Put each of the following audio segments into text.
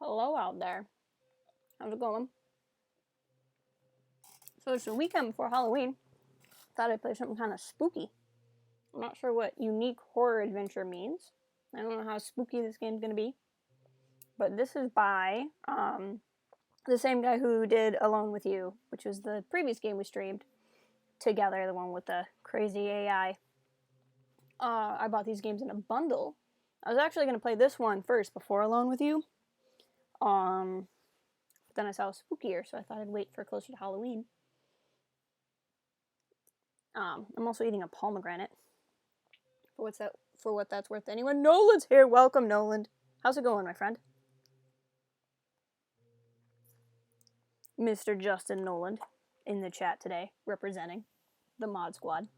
Hello out there. How's it going? So it's the weekend before Halloween. Thought I'd play something kind of spooky. I'm not sure what unique horror adventure means. I don't know how spooky this game's gonna be. But this is by the same guy who did Alone With You, which was the previous game we streamed together, the one with the crazy AI. I bought these games in a bundle. I was actually gonna play this one first before Alone With You. But then I saw it was spookier, so I thought I'd wait for closer to Halloween. I'm also eating a pomegranate. For what that's worth to anyone. Nolan's here. Welcome, Nolan. How's it going, my friend? Mr. Justin Noland in the chat today, representing the mod squad.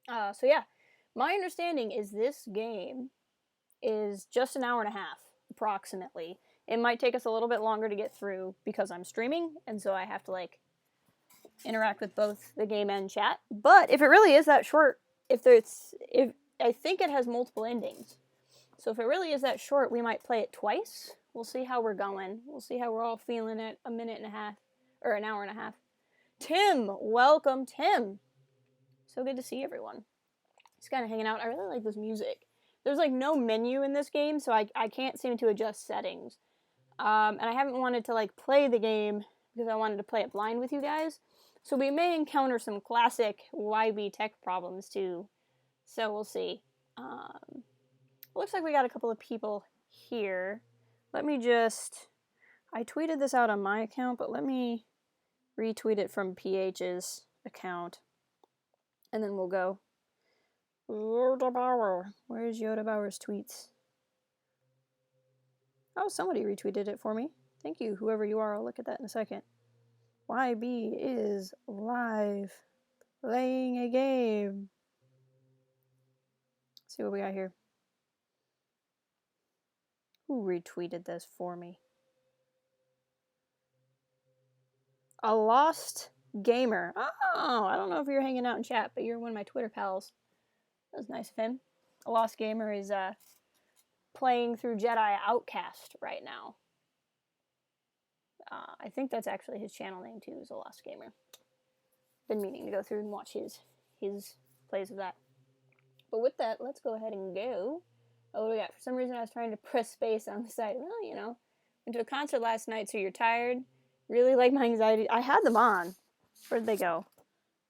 So yeah, my understanding is this game is just an hour and a half, approximately. It might take us a little bit longer to get through because I'm streaming, and so I have to interact with both the game and chat. But if it really is that short, if I think it has multiple endings. So if it really is that short, we might play it twice. We'll see how we're going. We'll see how we're all feeling at a minute and a half, or an hour and a half. Tim, welcome, Tim. So good to see everyone. Just kind of hanging out. I really like this music. There's no menu in this game, so I can't seem to adjust settings. And I haven't wanted to play the game because I wanted to play it blind with you guys. So we may encounter some classic YB tech problems too. So we'll see. Looks like we got a couple of people here. Let me I tweeted this out on my account, but let me retweet it from PH's account. And then we'll go. Yoda Bauer. Where's Yoda Bauer's tweets? Oh, somebody retweeted it for me. Thank you, whoever you are. I'll look at that in a second. YB is live playing a game. Let's see what we got here. Who retweeted this for me? A Lost Gamer. Oh, I don't know if you're hanging out in chat, but you're one of my Twitter pals. That was nice of him. A Lost Gamer is playing through Jedi Outcast right now. I think that's actually his channel name too, is A Lost Gamer. Been meaning to go through and watch his plays of that. But with that, let's go ahead and go. Oh, what do we got? For some reason, I was trying to press space on the side. Well, you know, went to a concert last night, so you're tired. Really like my anxiety. I had them on. Where'd they go?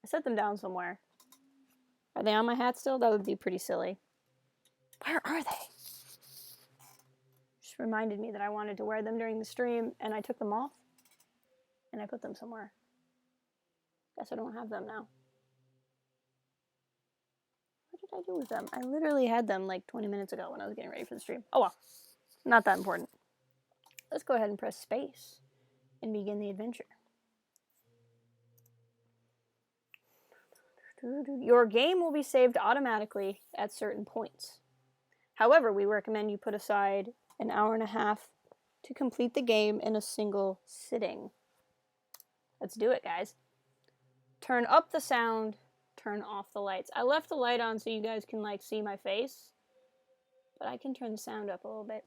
I set them down somewhere. Are they on my hat still? That would be pretty silly. Where are they? Just reminded me that I wanted to wear them during the stream, and I took them off, and I put them somewhere. Guess I don't have them now. What did I do with them? I literally had them 20 minutes ago when I was getting ready for the stream. Oh well, not that important. Let's go ahead and press space and begin the adventure. Your game will be saved automatically at certain points. However, we recommend you put aside an hour and a half to complete the game in a single sitting. Let's do it, guys. Turn up the sound, turn off the lights. I left the light on so you guys can see my face, but I can turn the sound up a little bit.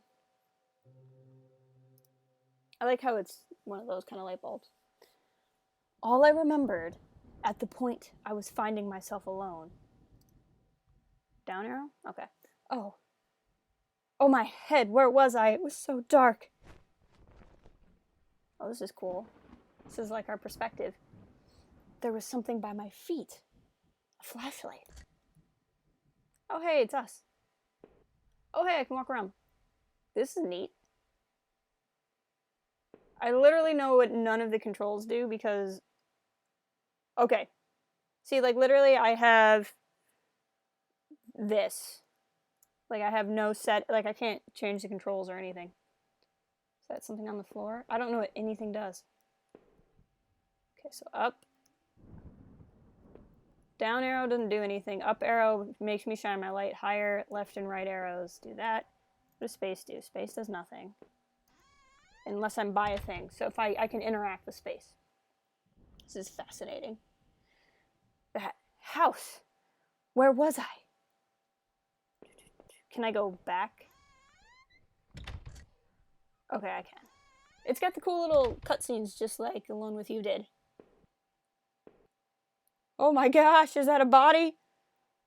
I like how it's one of those kind of light bulbs. All I remembered at the point I was finding myself alone. Down arrow? Okay. Oh. Oh, my head. Where was I? It was so dark. Oh, this is cool. This is our perspective. There was something by my feet. A flashlight. Oh, hey, it's us. Oh, hey, I can walk around. This is neat. I literally know what none of the controls do because... Okay. See, literally, I have this. I have no set... I can't change the controls or anything. Is that something on the floor? I don't know what anything does. Okay, so up. Down arrow doesn't do anything. Up arrow makes me shine my light. Higher, left and right arrows do that. What does space do? Space does nothing. Unless I'm by a thing. So if I can interact with space. This is fascinating. That house. Where was I? Can I go back? Okay, I can. It's got the cool little cutscenes just like Alone With You did. Oh my gosh, is that a body?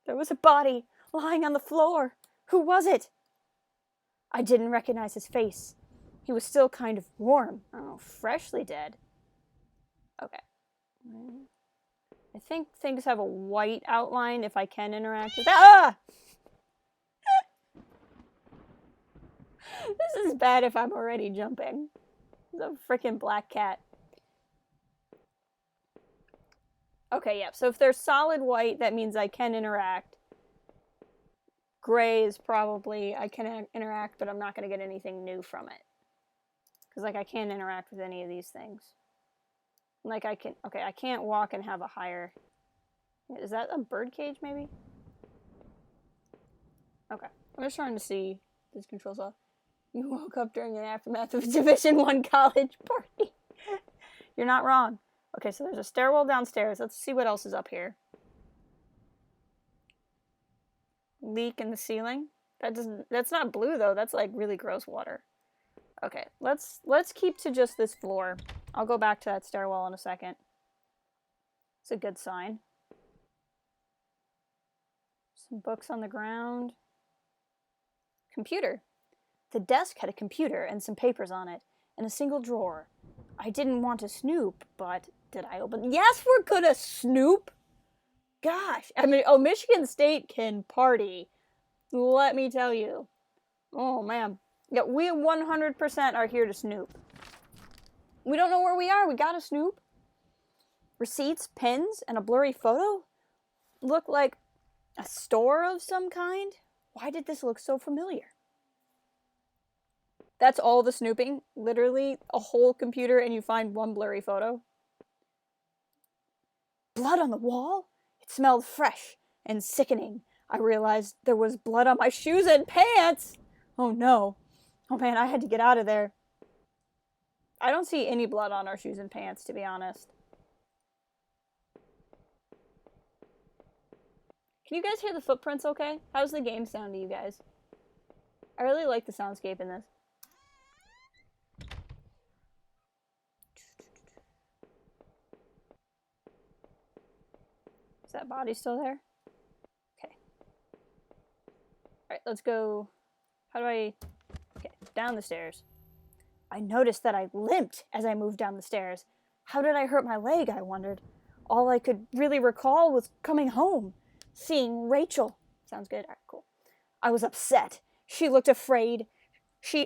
There was a body lying on the floor. Who was it? I didn't recognize his face. He was still kind of warm. Oh, freshly dead. Okay. I think things have a white outline if I can interact with that. Ah! This is bad if I'm already jumping. It's a freaking black cat. Okay, yeah, so if they're solid white, that means I can interact. Gray is probably, I can interact, but I'm not going to get anything new from it. Because, like, I can't interact with any of these things. Like, I can, okay, I can't walk and have a higher, is that a bird cage, maybe? Okay, I'm just trying to see this controls off. You woke up during the aftermath of a Division 1 college party. You're not wrong. Okay, so there's a stairwell downstairs. Let's see what else is up here. Leak in the ceiling. That's not blue though. That's like really gross water. Okay, let's keep to just this floor. I'll go back to that stairwell in a second. It's a good sign. Some books on the ground. Computer. The desk had a computer and some papers on it, in a single drawer. I didn't want to snoop, but did I open? Yes, we're gonna snoop! Gosh, I mean, oh, Michigan State can party. Let me tell you. Oh, man. Yeah, we 100% are here to snoop. We don't know where we are. We gotta snoop. Receipts, pens, and a blurry photo? Look like a store of some kind? Why did this look so familiar? That's all the snooping? Literally a whole computer and you find one blurry photo? Blood on the wall? It smelled fresh and sickening. I realized there was blood on my shoes and pants! Oh no. Oh man, I had to get out of there. I don't see any blood on our shoes and pants, to be honest. Can you guys hear the footprints okay? How's the game sound to you guys? I really like the soundscape in this. Is that body still there? Okay. Alright, let's go. How do I... Okay, down the stairs. I noticed that I limped as I moved down the stairs. How did I hurt my leg, I wondered. All I could really recall was coming home, seeing Rachel. Sounds good? Alright, cool. I was upset. She looked afraid.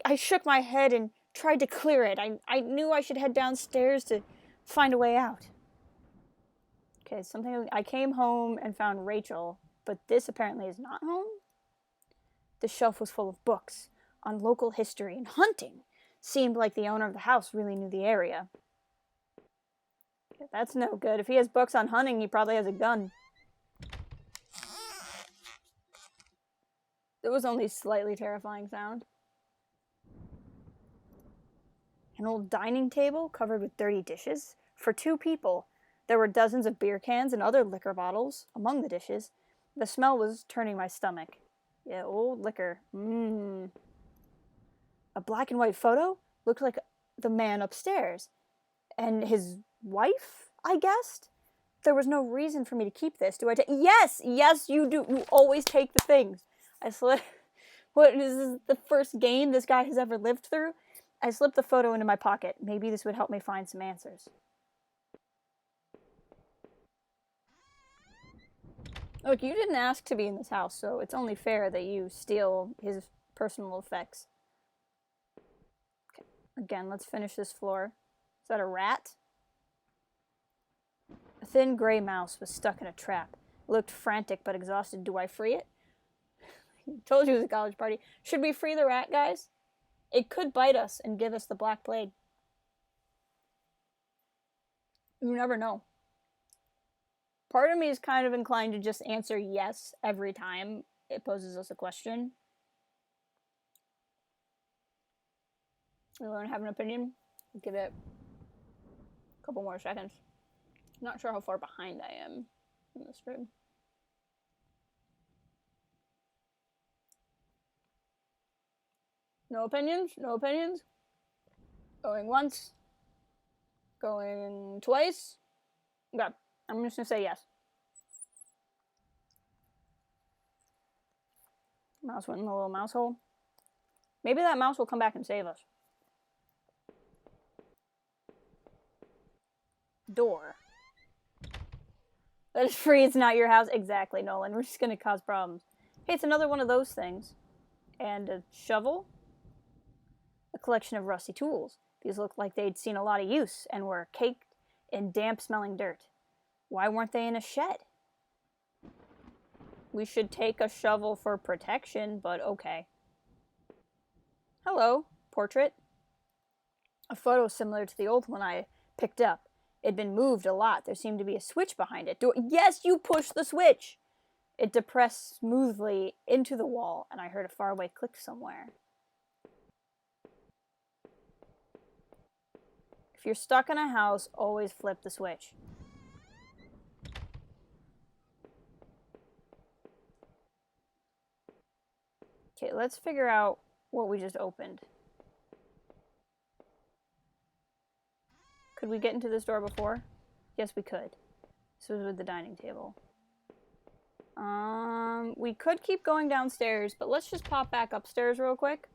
I shook my head and tried to clear it. I knew I should head downstairs to find a way out. Okay, I came home and found Rachel, but this apparently is not home. The shelf was full of books on local history and hunting. Seemed like the owner of the house really knew the area. Okay, that's no good. If he has books on hunting, he probably has a gun. It was only slightly terrifying sound. An old dining table covered with dirty dishes for 2 people. There were dozens of beer cans and other liquor bottles among the dishes. The smell was turning my stomach. Yeah, old liquor. A black and white photo looked like the man upstairs. And his wife, I guessed? There was no reason for me to keep this. Do I take... Yes! Yes, you do. You always take the things. What is this, the first game this guy has ever lived through? I slipped the photo into my pocket. Maybe this would help me find some answers. Look, you didn't ask to be in this house, so it's only fair that you steal his personal effects. Okay, again, let's finish this floor. Is that a rat? A thin gray mouse was stuck in a trap. It looked frantic but exhausted. Do I free it? I told you it was a college party. Should we free the rat, guys? It could bite us and give us the Black Plague. You never know. Part of me is kind of inclined to just answer yes every time it poses us a question. Anyone have an opinion? Give it a couple more seconds. Not sure how far behind I am in this stream. No opinions? No opinions? Going once. Going twice. Okay. I'm just gonna say yes. Mouse went in the little mouse hole. Maybe that mouse will come back and save us. Door. That is free, it's not your house. Exactly, Nolan. We're just gonna cause problems. Hey, it's another one of those things. And a shovel. A collection of rusty tools. These looked like they'd seen a lot of use and were caked in damp-smelling dirt. Why weren't they in a shed? We should take a shovel for protection, but okay. Hello, portrait. A photo similar to the old one I picked up. It'd been moved a lot. There seemed to be a switch behind it. Yes, you push the switch! It depressed smoothly into the wall, and I heard a faraway click somewhere. If you're stuck in a house, always flip the switch. Okay, let's figure out what we just opened. Could we get into this door before? Yes, we could. This was with the dining table. We could keep going downstairs, but let's just pop back upstairs real quick.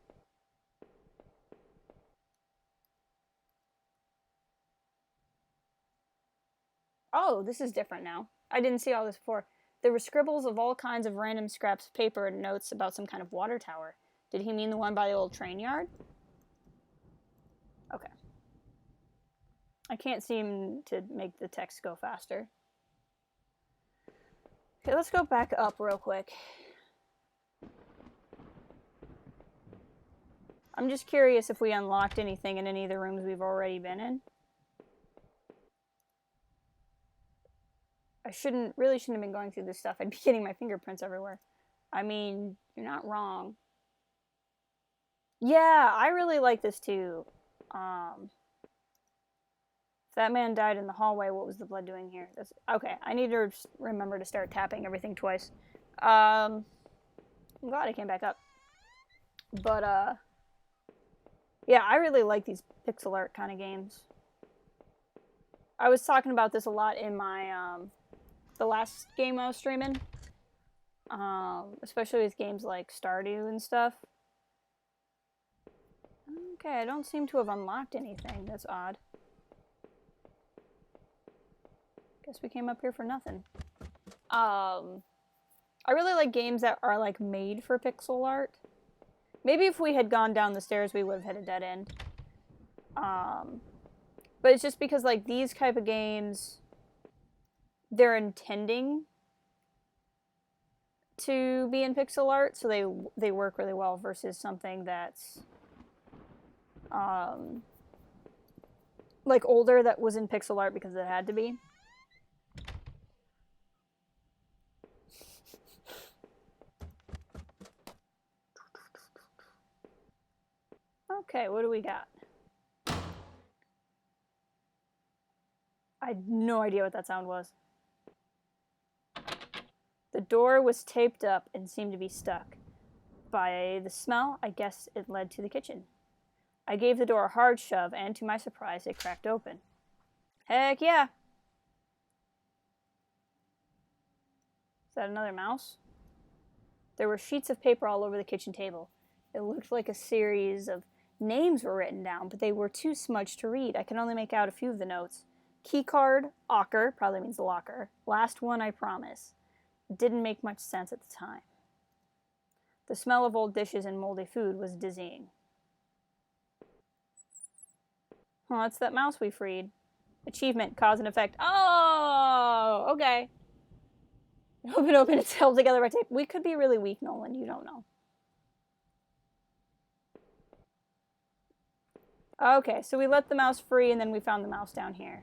Oh, this is different now. I didn't see all this before. There were scribbles of all kinds of random scraps of paper and notes about some kind of water tower. Did he mean the one by the old train yard? Okay. I can't seem to make the text go faster. Okay, let's go back up real quick. I'm just curious if we unlocked anything in any of the rooms we've already been in. I really shouldn't have been going through this stuff. I'd be getting my fingerprints everywhere. I mean, you're not wrong. Yeah, I really like this too. If that man died in the hallway, what was the blood doing here? Okay, I need to remember to start tapping everything twice. I'm glad I came back up. But, yeah, I really like these pixel art kind of games. I was talking about this a lot in my, the last game I was streaming. Especially with games like Stardew and stuff. Okay, I don't seem to have unlocked anything. That's odd. Guess we came up here for nothing. I really like games that are, like, made for pixel art. Maybe if we had gone down the stairs, we would have hit a dead end. But it's just because, like, these type of games, they're intending to be in pixel art, so they work really well versus something that's, like, older that was in pixel art because it had to be. Okay, what do we got? I had no idea what that sound was. The door was taped up and seemed to be stuck. By the smell, I guess it led to the kitchen. I gave the door a hard shove, and to my surprise, it cracked open. Heck yeah! Is that another mouse? There were sheets of paper all over the kitchen table. It looked like a series of names were written down, but they were too smudged to read. I can only make out a few of the notes. Keycard, Ocker, probably means locker. Last one, I promise. It didn't make much sense at the time. The smell of old dishes and moldy food was dizzying. Oh, that's that mouse we freed. Achievement, cause and effect. Oh, okay. Open itself together by tape. We could be really weak, Nolan. You don't know. Okay, so we let the mouse free, and then we found the mouse down here.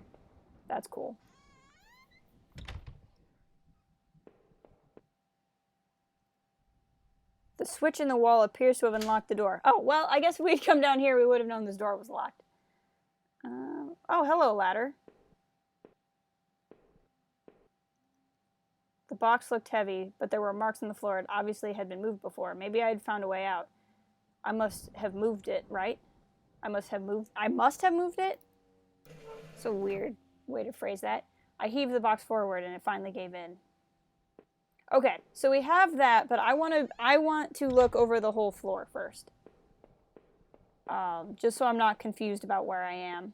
That's cool. The switch in the wall appears to have unlocked the door. Oh, well, I guess if we'd come down here, we would have known this door was locked. Oh, hello, ladder. The box looked heavy, but there were marks on the floor. It obviously had been moved before. Maybe I had found a way out. I must have moved it, right? I must have moved it? It's a weird way to phrase that. I heaved the box forward and it finally gave in. Okay, so we have that, but I want to look over the whole floor first. Just so I'm not confused about where I am.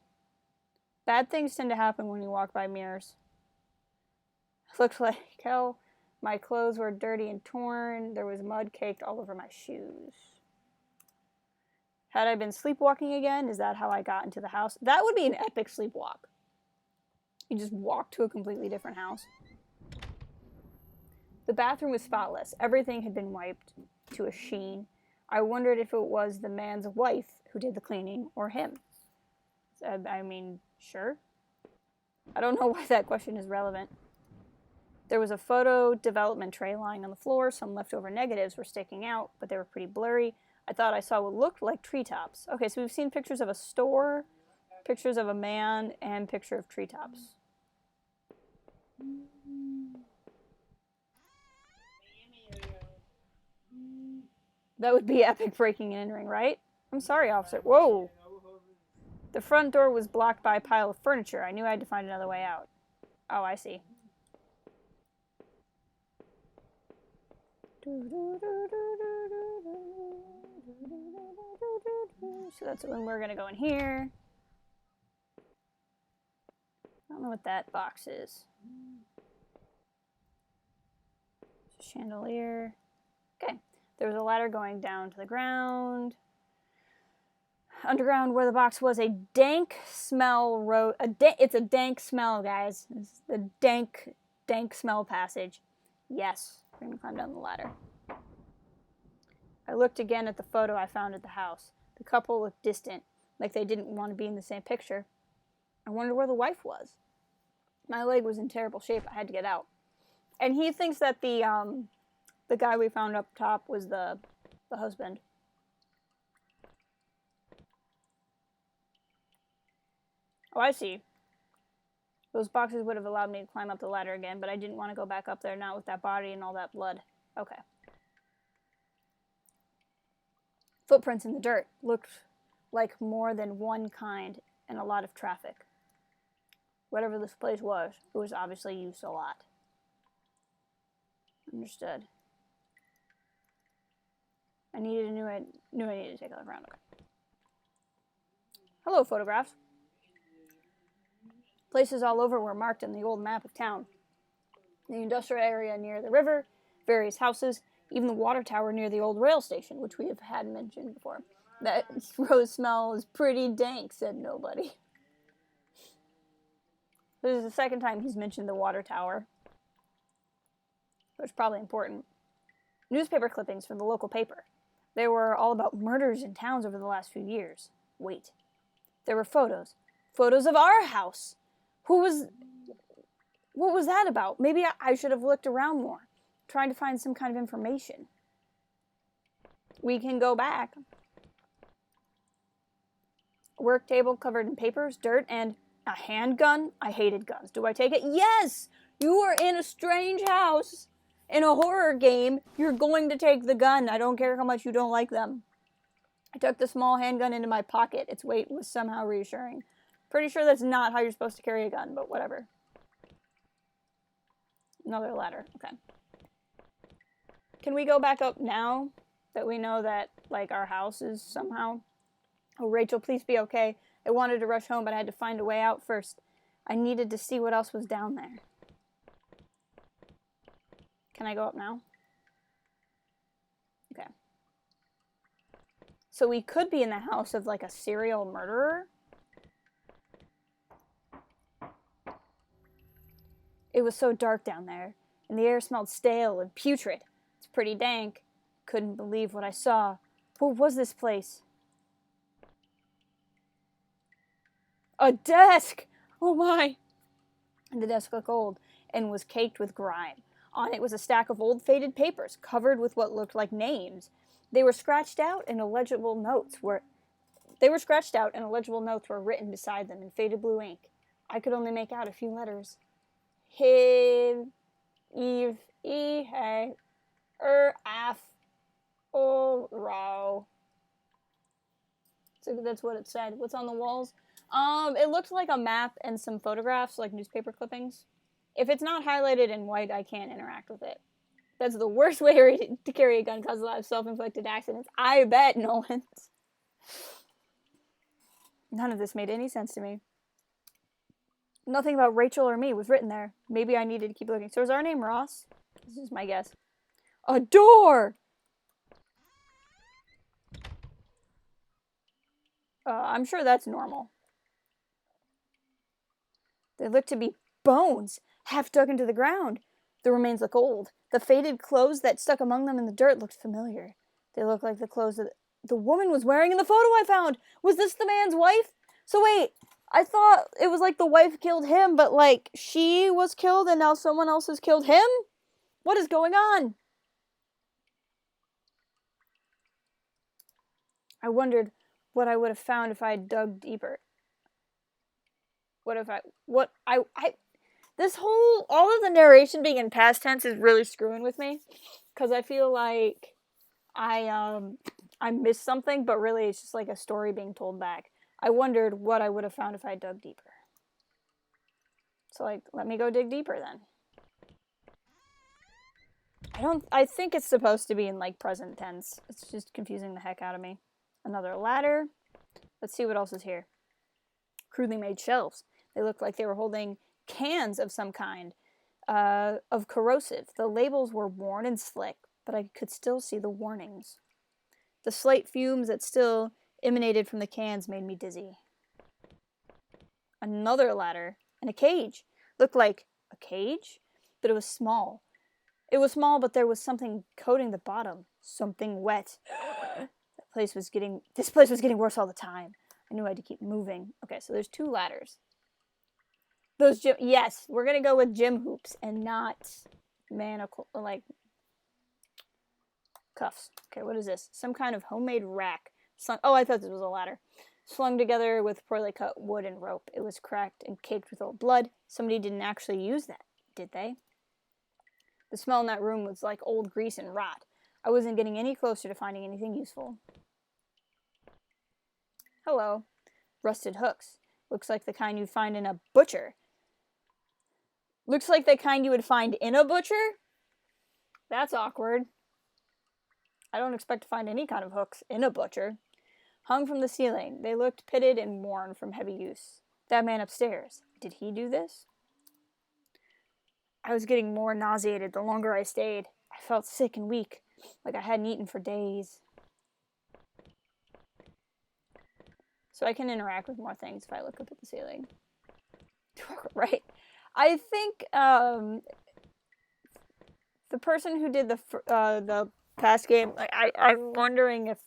Bad things tend to happen when you walk by mirrors. Looked like hell. My clothes were dirty and torn. There was mud caked all over my shoes. Had I been sleepwalking again? Is that how I got into the house? That would be an epic sleepwalk. You just walk to a completely different house. The bathroom was spotless. Everything had been wiped to a sheen. I wondered if it was the man's wife who did the cleaning or him. I mean, sure. I don't know why that question is relevant. There was a photo development tray lying on the floor. Some leftover negatives were sticking out, but they were pretty blurry. I thought I saw what looked like treetops. Okay, so we've seen pictures of a store, pictures of a man, and picture of treetops. That would be epic breaking and entering, right? I'm sorry, officer. Whoa! The front door was blocked by a pile of furniture. I knew I had to find another way out. Oh, I see. So that's when we're gonna go in here. I don't know what that box is. Chandelier. Okay. There was a ladder going down to the ground. Underground, where the box was, a dank smell road. It's a dank smell, guys. It's the dank smell passage. Yes, we're gonna climb down the ladder. I looked again at the photo I found at the house. The couple looked distant, like they didn't want to be in the same picture. I wondered where the wife was. My leg was in terrible shape. I had to get out. And he thinks that the guy we found up top was the husband. Oh, I see. Those boxes would have allowed me to climb up the ladder again, but I didn't want to go back up there, not with that body and all that blood. Okay. Footprints in the dirt looked like more than one kind and a lot of traffic. Whatever this place was, it was obviously used a lot. Understood. I knew I needed to take a look around. Okay. Hello, photographs. Places all over were marked on the old map of town. The industrial area near the river, various houses, even the water tower near the old rail station, which we have had mentioned before. That rose smell is pretty dank, said nobody. This is the second time he's mentioned the water tower. So it's probably important. Newspaper clippings from the local paper. They were all about murders in towns over the last few years. Wait. There were photos. Photos of our house. What was that about? Maybe I should have looked around more, trying to find some kind of information. We can go back. A work table covered in papers, dirt, and a handgun. I hated guns. Do I take it? Yes! You are in a strange house. In a horror game, you're going to take the gun. I don't care how much you don't like them. I took the small handgun into my pocket. Its weight was somehow reassuring. Pretty sure that's not how you're supposed to carry a gun, but whatever. Another ladder. Okay. Can we go back up now that we know that, like, our house is somehow... Oh, Rachel, please be okay. I wanted to rush home, but I had to find a way out first. I needed to see what else was down there. Can I go up now? Okay. So we could be in the house of, like, a serial murderer. It was so dark down there, and the air smelled stale and putrid. It's pretty dank. Couldn't believe what I saw. What was this place? A desk! Oh my! And the desk looked old and was caked with grime. On it was a stack of old faded papers covered with what looked like names. They were scratched out and illegible notes were written beside them in faded blue ink. I could only make out a few letters. Hiv, Eve, E, Hey, Af, O, Ro. That's what it said. What's on the walls? It looked like a map and some photographs, like newspaper clippings. If it's not highlighted in white, I can't interact with it. That's the worst way to carry a gun, causes a lot of self-inflicted accidents. I bet, Nolan. None of this made any sense to me. Nothing about Rachel or me was written there. Maybe I needed to keep looking. So is our name Ross? This is my guess. A door! I'm sure that's normal. They look to be bones, half dug into the ground. The remains look old. The faded clothes that stuck among them in the dirt looked familiar. They look like the clothes that the woman was wearing in the photo I found. Was this the man's wife? So wait, I thought it was like the wife killed him, but like she was killed and now someone else has killed him? What is going on? I wondered what I would have found if I had dug deeper. This whole, all of the narration being in past tense is really screwing with me. Because I feel like I missed something, but really it's just like a story being told back. I wondered what I would have found if I dug deeper. So like, let me go dig deeper then. I think it's supposed to be in like present tense. It's just confusing the heck out of me. Another ladder. Let's see what else is here. Crudely made shelves. They look like they were holding cans of some kind, of corrosive. The labels were worn and slick, but I could still see the warnings. The slight fumes that still emanated from the cans made me dizzy. Another ladder and a cage. Looked like a cage, but it was small. It was small, but there was something coating the bottom. Something wet. This place was getting worse all the time. I knew I had to keep moving. Okay, so there's 2 ladders. Those gym, yes, we're gonna go with gym hoops and not manacle, like cuffs. Okay, what is this? Some kind of homemade rack. Oh, I thought this was a ladder. Slung together with poorly cut wood and rope. It was cracked and caked with old blood. Somebody didn't actually use that, did they? The smell in that room was like old grease and rot. I wasn't getting any closer to finding anything useful. Hello. Rusted hooks. Looks like the kind you'd find in a butcher. Looks like the kind you would find in a butcher? That's awkward. I don't expect to find any kind of hooks in a butcher. Hung from the ceiling, they looked pitted and worn from heavy use. That man upstairs, did he do this? I was getting more nauseated the longer I stayed. I felt sick and weak, like I hadn't eaten for days. So I can interact with more things if I look up at the ceiling. Right. I think the person who did the past game, like, I'm wondering if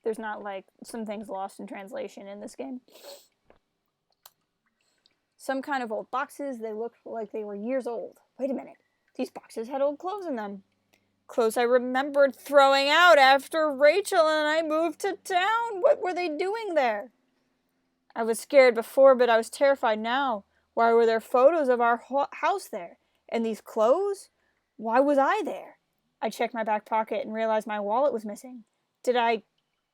there's not like some things lost in translation in this game. Some kind of old boxes. They looked like they were years old. Wait a minute. These boxes had old clothes in them. Clothes I remembered throwing out after Rachel and I moved to town. What were they doing there? I was scared before, but I was terrified now. Why were there photos of our house there? And these clothes? Why was I there? I checked my back pocket and realized my wallet was missing. Did I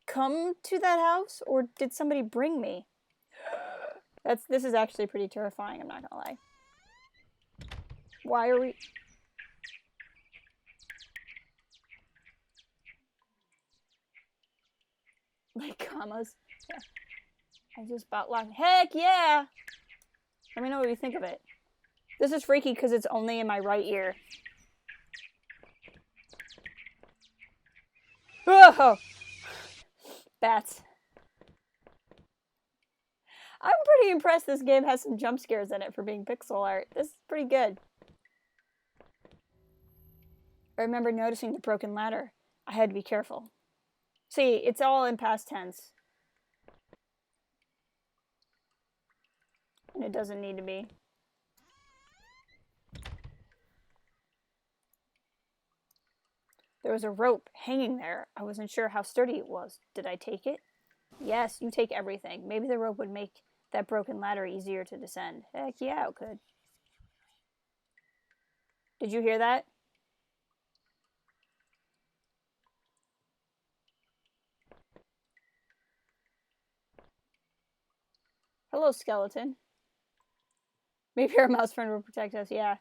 come to that house, or did somebody bring me? This is actually pretty terrifying, I'm not gonna lie. Why are we... Like commas? Yeah. I just about locked. Heck yeah! Let me know what you think of it. This is freaky because it's only in my right ear. Oh! Bats. I'm pretty impressed this game has some jump scares in it for being pixel art. This is pretty good. I remember noticing the broken ladder. I had to be careful. See, it's all in past tense. And it doesn't need to be. There was a rope hanging there. I wasn't sure how sturdy it was. Did I take it? Yes, you take everything. Maybe the rope would make that broken ladder easier to descend. Heck yeah, it could. Did you hear that? Hello, skeleton. Maybe our mouse friend will protect us, yeah.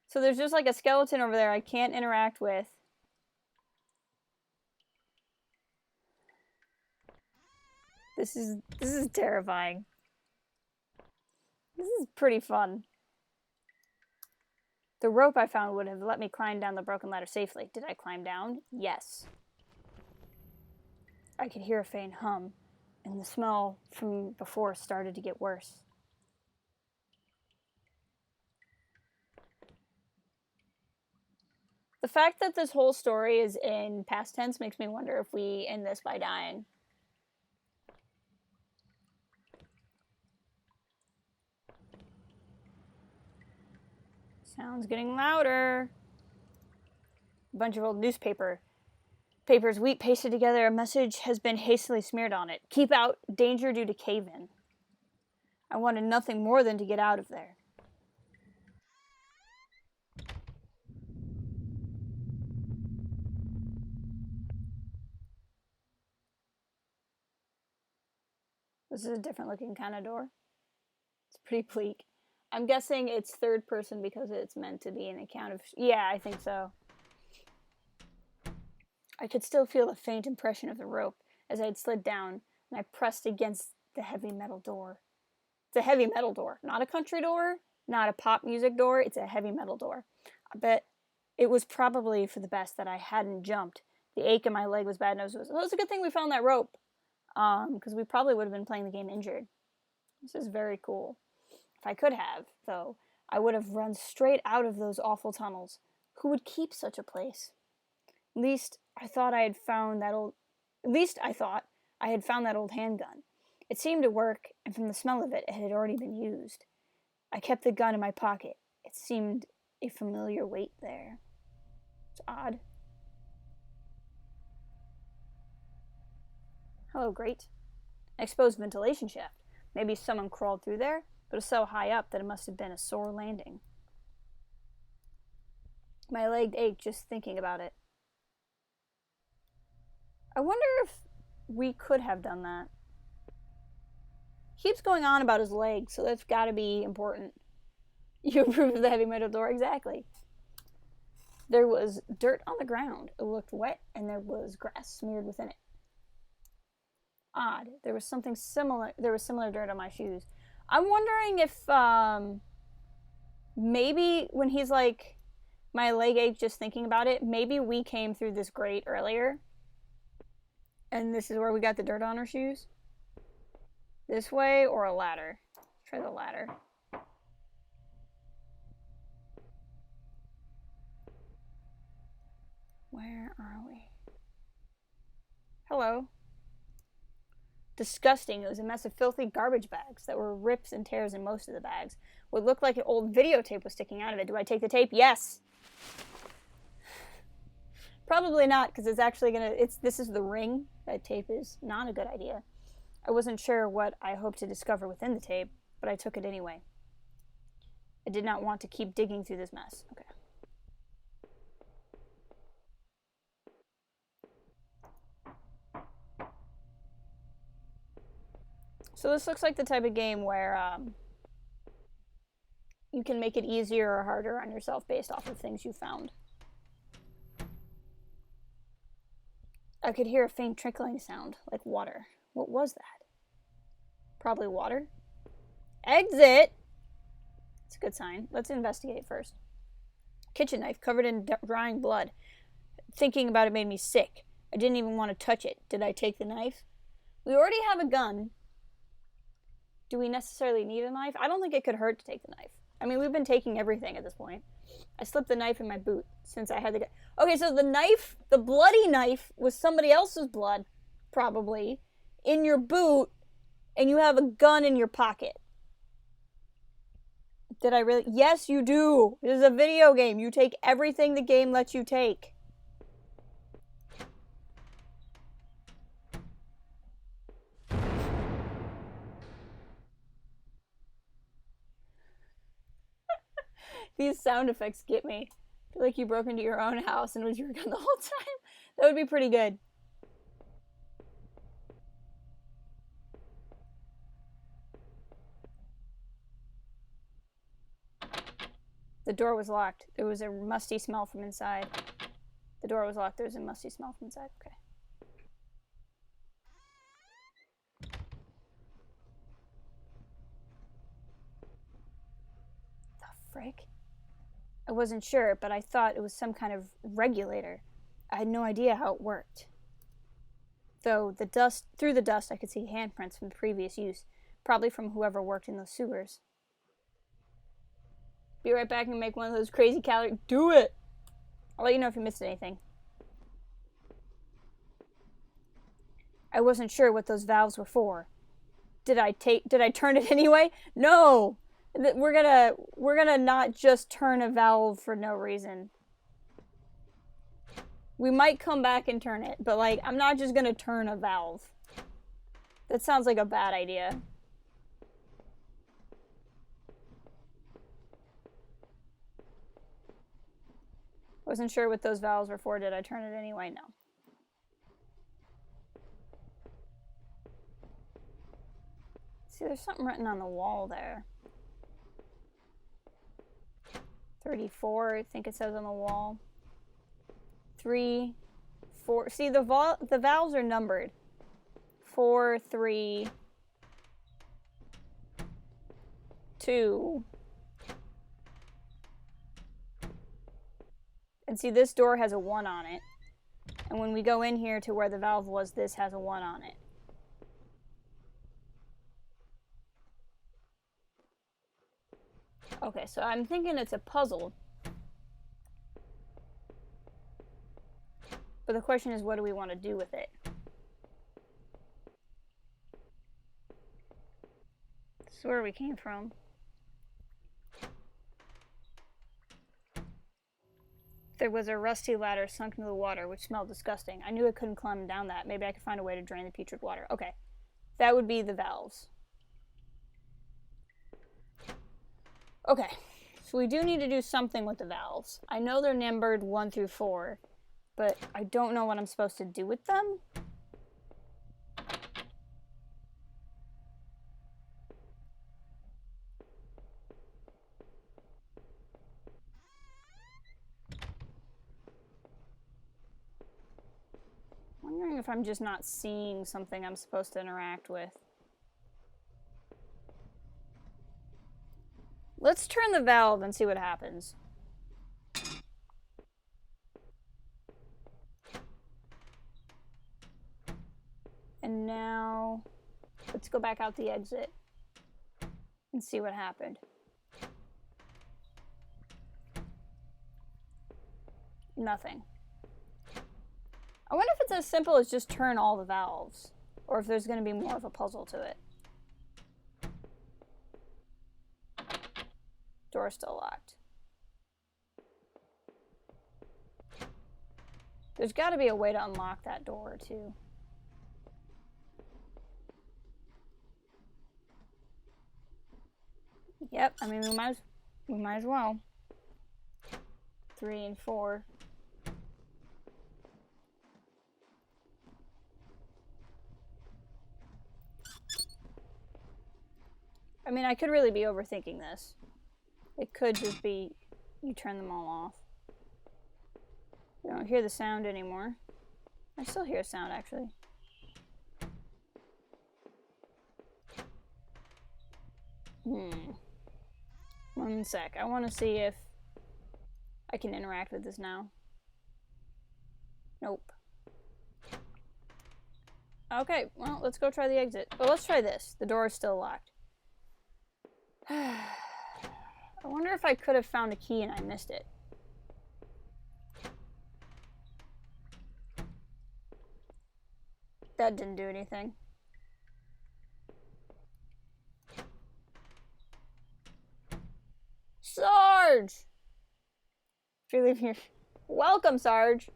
So there's just like a skeleton over there I can't interact with. This is terrifying. This is pretty fun. The rope I found would have let me climb down the broken ladder safely. Did I climb down? Yes. I could hear a faint hum, and the smell from before started to get worse. The fact that this whole story is in past tense makes me wonder if we end this by dying. Sounds getting louder. A bunch of old papers, wheat pasted together. A message has been hastily smeared on it. Keep out, danger due to cave-in. I wanted nothing more than to get out of there. This is a different looking kind of door. It's pretty bleak. I'm guessing it's third person because it's meant to be an account of... Yeah, I think so. I could still feel a faint impression of the rope as I had slid down, and I pressed against the heavy metal door. It's a heavy metal door, not a country door, not a pop music door. It's a heavy metal door. I bet it was probably for the best that I hadn't jumped. The ache in my leg was bad, and it was a good thing we found that rope, because we probably would have been playing the game injured. This is very cool. If I could have, though, I would have run straight out of those awful tunnels. Who would keep such a place? At least I thought I had found that old handgun. It seemed to work, and from the smell of it, it had already been used. I kept the gun in my pocket. It seemed a familiar weight there. It's odd. Hello, grate. An exposed ventilation shaft. Maybe someone crawled through there, but it was so high up that it must have been a sore landing. My leg ached just thinking about it. I wonder if we could have done that. He keeps going on about his leg, so that's gotta be important. You approve of the heavy metal door? Exactly. There was dirt on the ground. It looked wet, and there was grass smeared within it. Odd. There was similar dirt on my shoes. I'm wondering if, maybe when he's like, my leg ached just thinking about it, maybe we came through this grate earlier, and this is where we got the dirt on our shoes? This way or a ladder? Try the ladder. Where are we? Hello. Disgusting. It was a mess of filthy garbage bags that were rips and tears in most of the bags. What looked like an old videotape was sticking out of it. Do I take the tape? Yes. Probably not, because it's actually gonna... This is the ring. That tape is not a good idea. I wasn't sure what I hoped to discover within the tape, but I took it anyway. I did not want to keep digging through this mess. Okay. So this looks like the type of game where you can make it easier or harder on yourself based off of things you found. I could hear a faint trickling sound, like water. What was that? Probably water. Exit! It's a good sign. Let's investigate first. Kitchen knife covered in drying blood. Thinking about it made me sick. I didn't even want to touch it. Did I take the knife? We already have a gun. Do we necessarily need a knife? I don't think it could hurt to take the knife. I mean, we've been taking everything at this point. I slipped the knife in my boot since I had the gun. Okay, so the knife, the bloody knife, was somebody else's blood, probably, in your boot, and you have a gun in your pocket. Did I really? Yes, you do. This is a video game. You take everything the game lets you take. These sound effects get me. I feel like you broke into your own house and was your gun the whole time. That would be pretty good. The door was locked. There was a musty smell from inside. The door was locked. There was a musty smell from inside. Okay. The frick? I wasn't sure, but I thought it was some kind of regulator. I had no idea how it worked. Though through the dust, I could see handprints from the previous use, probably from whoever worked in those sewers. Be right back and make one of those crazy calorie. Do it! I'll let you know if you missed anything. I wasn't sure what those valves were for. Did I turn it anyway? No! We're gonna not just turn a valve for no reason. We might come back and turn it, but like, I'm not just gonna turn a valve. That sounds like a bad idea. Wasn't sure what those valves were for. Did I turn it anyway? No. See, there's something written on the wall there. 34, I think it says on the wall. 3, 4. See, the valves are numbered. 4, 3, 2. And see, this door has a 1 on it. And when we go in here to where the valve was, this has a 1 on it. Okay, so I'm thinking it's a puzzle. But the question is, what do we want to do with it? This is where we came from. There was a rusty ladder sunk into the water, which smelled disgusting. I knew I couldn't climb down that. Maybe I could find a way to drain the putrid water. Okay. That would be the valves. Okay. So we do need to do something with the valves. I know they're numbered 1 through 4, but I don't know what I'm supposed to do with them. Wondering if I'm just not seeing something I'm supposed to interact with. Let's turn the valve and see what happens. And now, let's go back out the exit and see what happened. Nothing. I wonder if it's as simple as just turn all the valves, or if there's going to be more of a puzzle to it. Door's still locked. There's got to be a way to unlock that door, too. Yep, I mean, we might as well. 3 and 4. I mean, I could really be overthinking this. It could just be you turn them all off. You don't hear the sound anymore. I still hear sound, actually. One sec. I want to see if I can interact with this now. Nope. Okay, well, let's go try the exit. Well, let's try this. The door is still locked. I wonder if I could have found a key and I missed it. That didn't do anything. Sarge! If you're leaving here. Welcome, Sarge!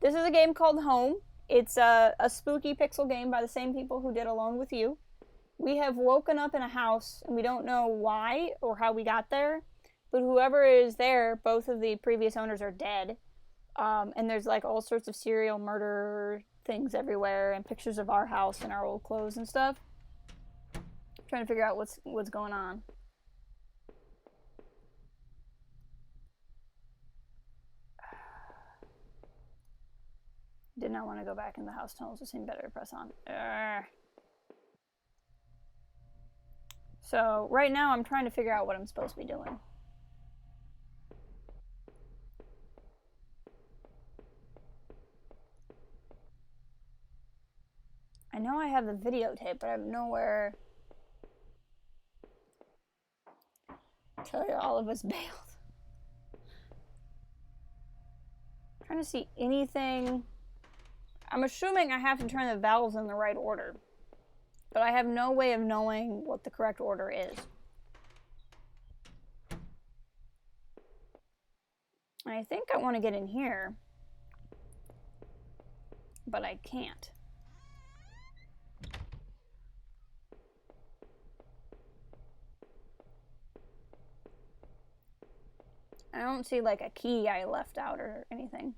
This is a game called Home. It's a spooky pixel game by the same people who did Alone With You. We have woken up in a house, and we don't know why or how we got there, but whoever is there, both of the previous owners are dead. And there's like all sorts of serial murder things everywhere, and pictures of our house and our old clothes and stuff. I'm trying to figure out what's going on. did not want to go back in the house tunnels. It seemed better to press on. So right now I'm trying to figure out what I'm supposed to be doing. I know I have the videotape, but I have nowhere. Tell you, all of us bailed. I'm trying to see anything. I'm assuming I have to turn the valves in the right order, but I have no way of knowing what the correct order is. And I think I want to get in here, but I can't. I don't see like a key I left out or anything.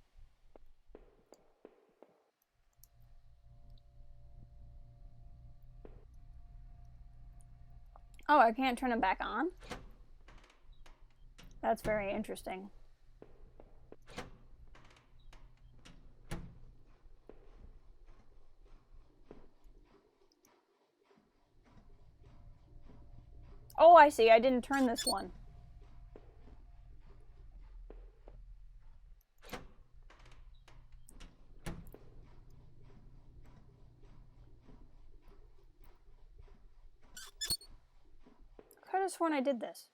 Oh, I can't turn them back on? That's very interesting. Oh, I see. I didn't turn this one. I could have sworn I did this.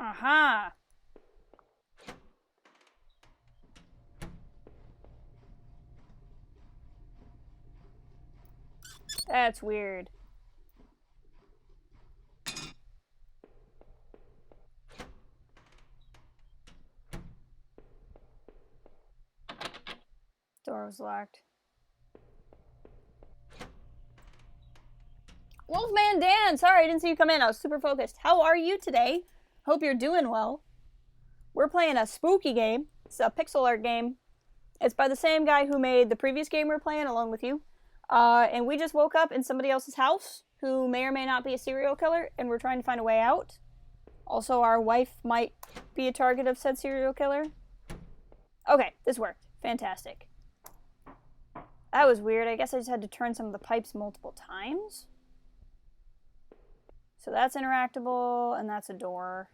Aha! That's weird. Door was locked. Wolfman Dan! Sorry, I didn't see you come in. I was super focused. How are you today? Hope you're doing well. We're playing a spooky game. It's a pixel art game. It's by the same guy who made the previous game we're playing along with you. And we just woke up in somebody else's house who may or may not be a serial killer, and we're trying to find a way out. Also, our wife might be a target of said serial killer. Okay, this worked. Fantastic. That was weird. I guess I just had to turn some of the pipes multiple times. So that's interactable, and that's a door.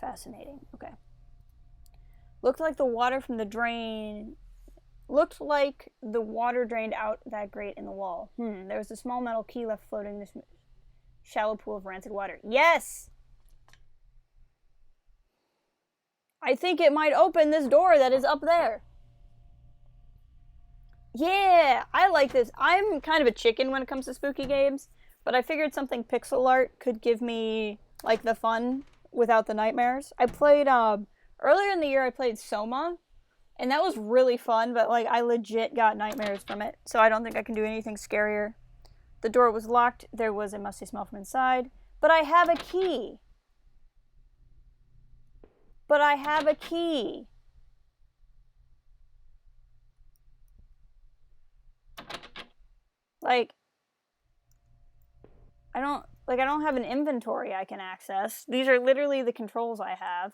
Fascinating. Okay. Looked like the water from the drain... Looked like the water drained out that grate in the wall. There was a small metal key left floating in this shallow pool of rancid water. Yes! I think it might open this door that is up there. Yeah, I like this. I'm kind of a chicken when it comes to spooky games, but I figured something pixel art could give me, like, the fun without the nightmares. I played, earlier in the year I played Soma, and that was really fun, but, like, I legit got nightmares from it, so I don't think I can do anything scarier. The door was locked. There was a musty smell from inside, but I have a key. But I have a key. Like, I don't have an inventory I can access. These are literally the controls I have.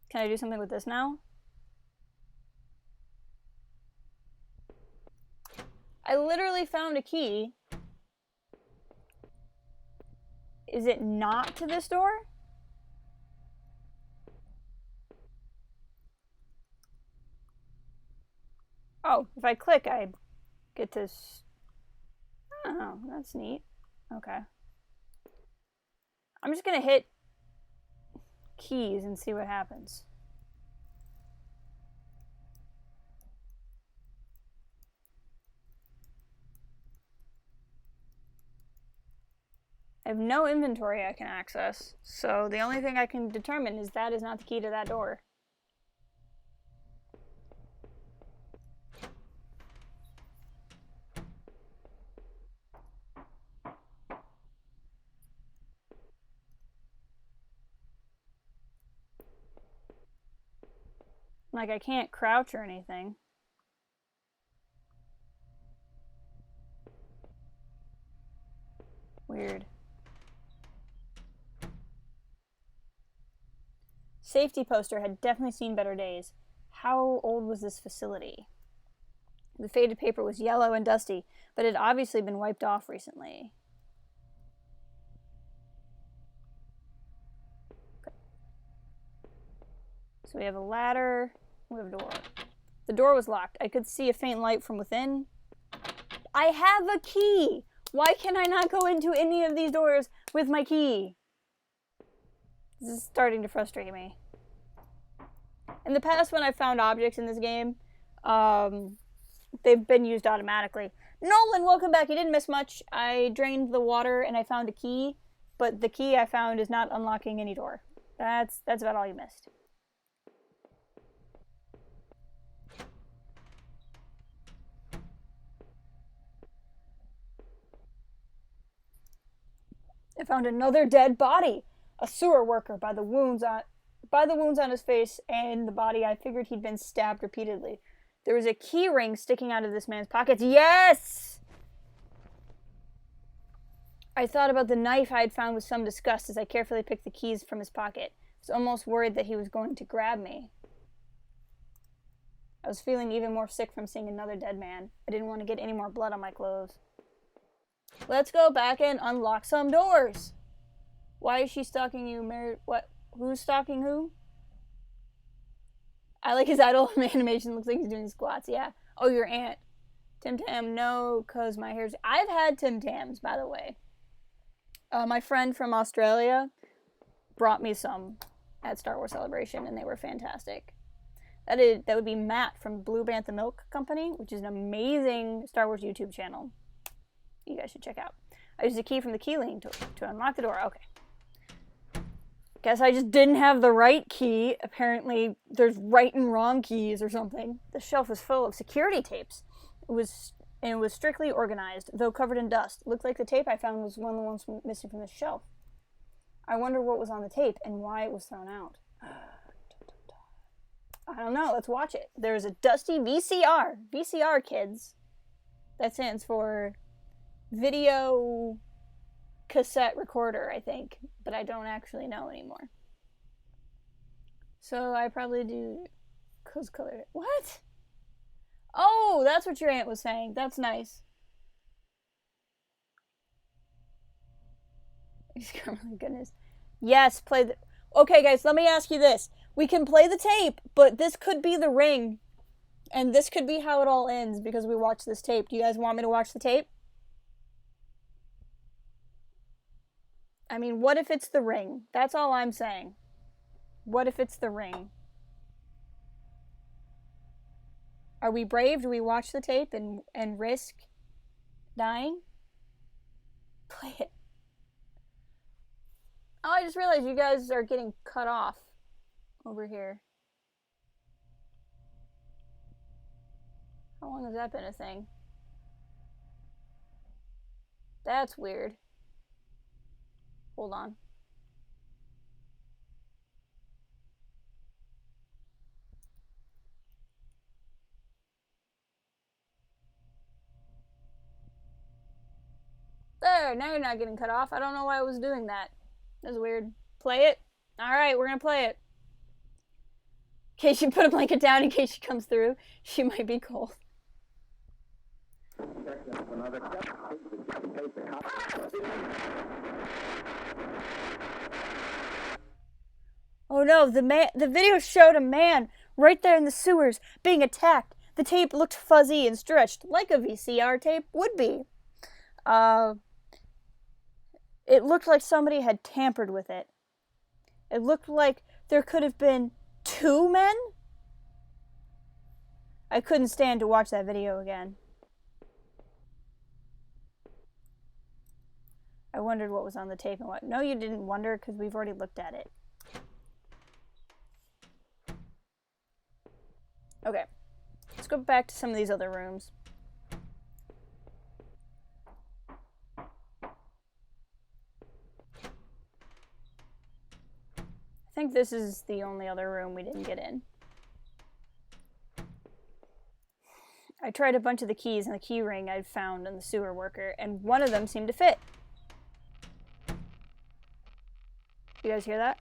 Can I do something with this now? I literally found a key. Is it not to this door? Oh, if I click, I get to... Oh, that's neat. Okay. I'm just gonna hit keys and see what happens. I have no inventory I can access, so the only thing I can determine is that is not the key to that door. Like, I can't crouch or anything. Weird. Safety poster had definitely seen better days. How old was this facility? The faded paper was yellow and dusty, but it had obviously been wiped off recently. Okay. So we have a ladder. We have a door. The door was locked. I could see a faint light from within. I have a key! Why can I not go into any of these doors with my key? This is starting to frustrate me. In the past, when I've found objects in this game, they've been used automatically. Nolan, welcome back. You didn't miss much. I drained the water and I found a key, but the key I found is not unlocking any door. That's about all you missed. I found another dead body. A sewer worker by the wounds on his face and the body. I figured he'd been stabbed repeatedly. There was a key ring sticking out of this man's pockets. Yes! I thought about the knife I had found with some disgust as I carefully picked the keys from his pocket. I was almost worried that he was going to grab me. I was feeling even more sick from seeing another dead man. I didn't want to get any more blood on my clothes. Let's go back and unlock some doors. Why is she stalking you, Mary? What? Who's stalking who? I like his idol animation. Looks like he's doing squats. Yeah. Oh, your aunt. Tim Tam, no, cause my hair's... I've had Tim Tams, by the way. My friend from Australia brought me some at Star Wars Celebration, and they were fantastic. That would be Matt from Blue Bantha Milk Company, which is an amazing Star Wars YouTube channel. You guys should check out. I used a key from the key link to unlock the door. Okay. Guess I just didn't have the right key. Apparently, there's right and wrong keys or something. The shelf was full of security tapes. It was strictly organized, though covered in dust. It looked like the tape I found was one of the ones missing from the shelf. I wonder what was on the tape and why it was thrown out. I don't know. Let's watch it. There's a dusty VCR. VCR, kids. That stands for video cassette recorder, I think. But I don't actually know anymore. So I probably do color. What? Oh, that's what your aunt was saying. That's nice. Oh my goodness. Yes, play the... Okay, guys, let me ask you this. We can play the tape, but this could be the ring. And this could be how it all ends because we watched this tape. Do you guys want me to watch the tape? I mean, what if it's the ring? That's all I'm saying. What if it's the ring? Are we brave? Do we watch the tape and risk dying? Play it. Oh, I just realized you guys are getting cut off over here. How long has that been a thing? That's weird. Hold on. There, now you're not getting cut off. I don't know why I was doing that. That's weird. Play it? Alright, we're gonna play it. In case you put a blanket down in case she comes through. She might be cold. Oh no, the video showed a man right there in the sewers being attacked. The tape looked fuzzy and stretched, like a VCR tape would be. It looked like somebody had tampered with it. It looked like there could have been 2 men? I couldn't stand to watch that video again. I wondered what was on the tape and what. No, you didn't wonder because we've already looked at it. Okay. Let's go back to some of these other rooms. I think this is the only other room we didn't get in. I tried a bunch of the keys in the key ring I'd found in the sewer worker, and one of them seemed to fit. You guys hear that?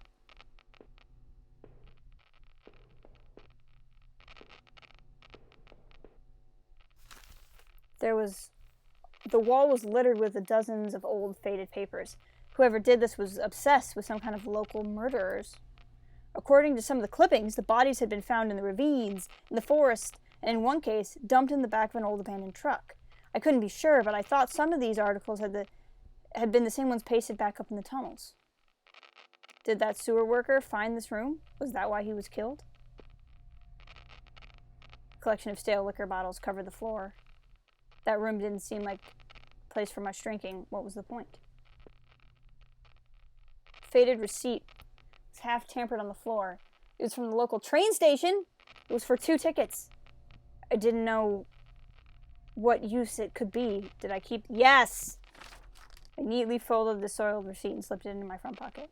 The wall was littered with the dozens of old faded papers. Whoever did this was obsessed with some kind of local murderers. According to some of the clippings, the bodies had been found in the ravines, in the forest, and in one case, dumped in the back of an old abandoned truck. I couldn't be sure, but I thought some of these articles had been the same ones pasted back up in the tunnels. Did that sewer worker find this room? Was that why he was killed? A collection of stale liquor bottles covered the floor. That room didn't seem like a place for much drinking. What was the point? Faded receipt was half tampered on the floor. It was from the local train station. It was for 2 tickets. I didn't know what use it could be. Did I keep... Yes! I neatly folded the soiled receipt and slipped it into my front pocket.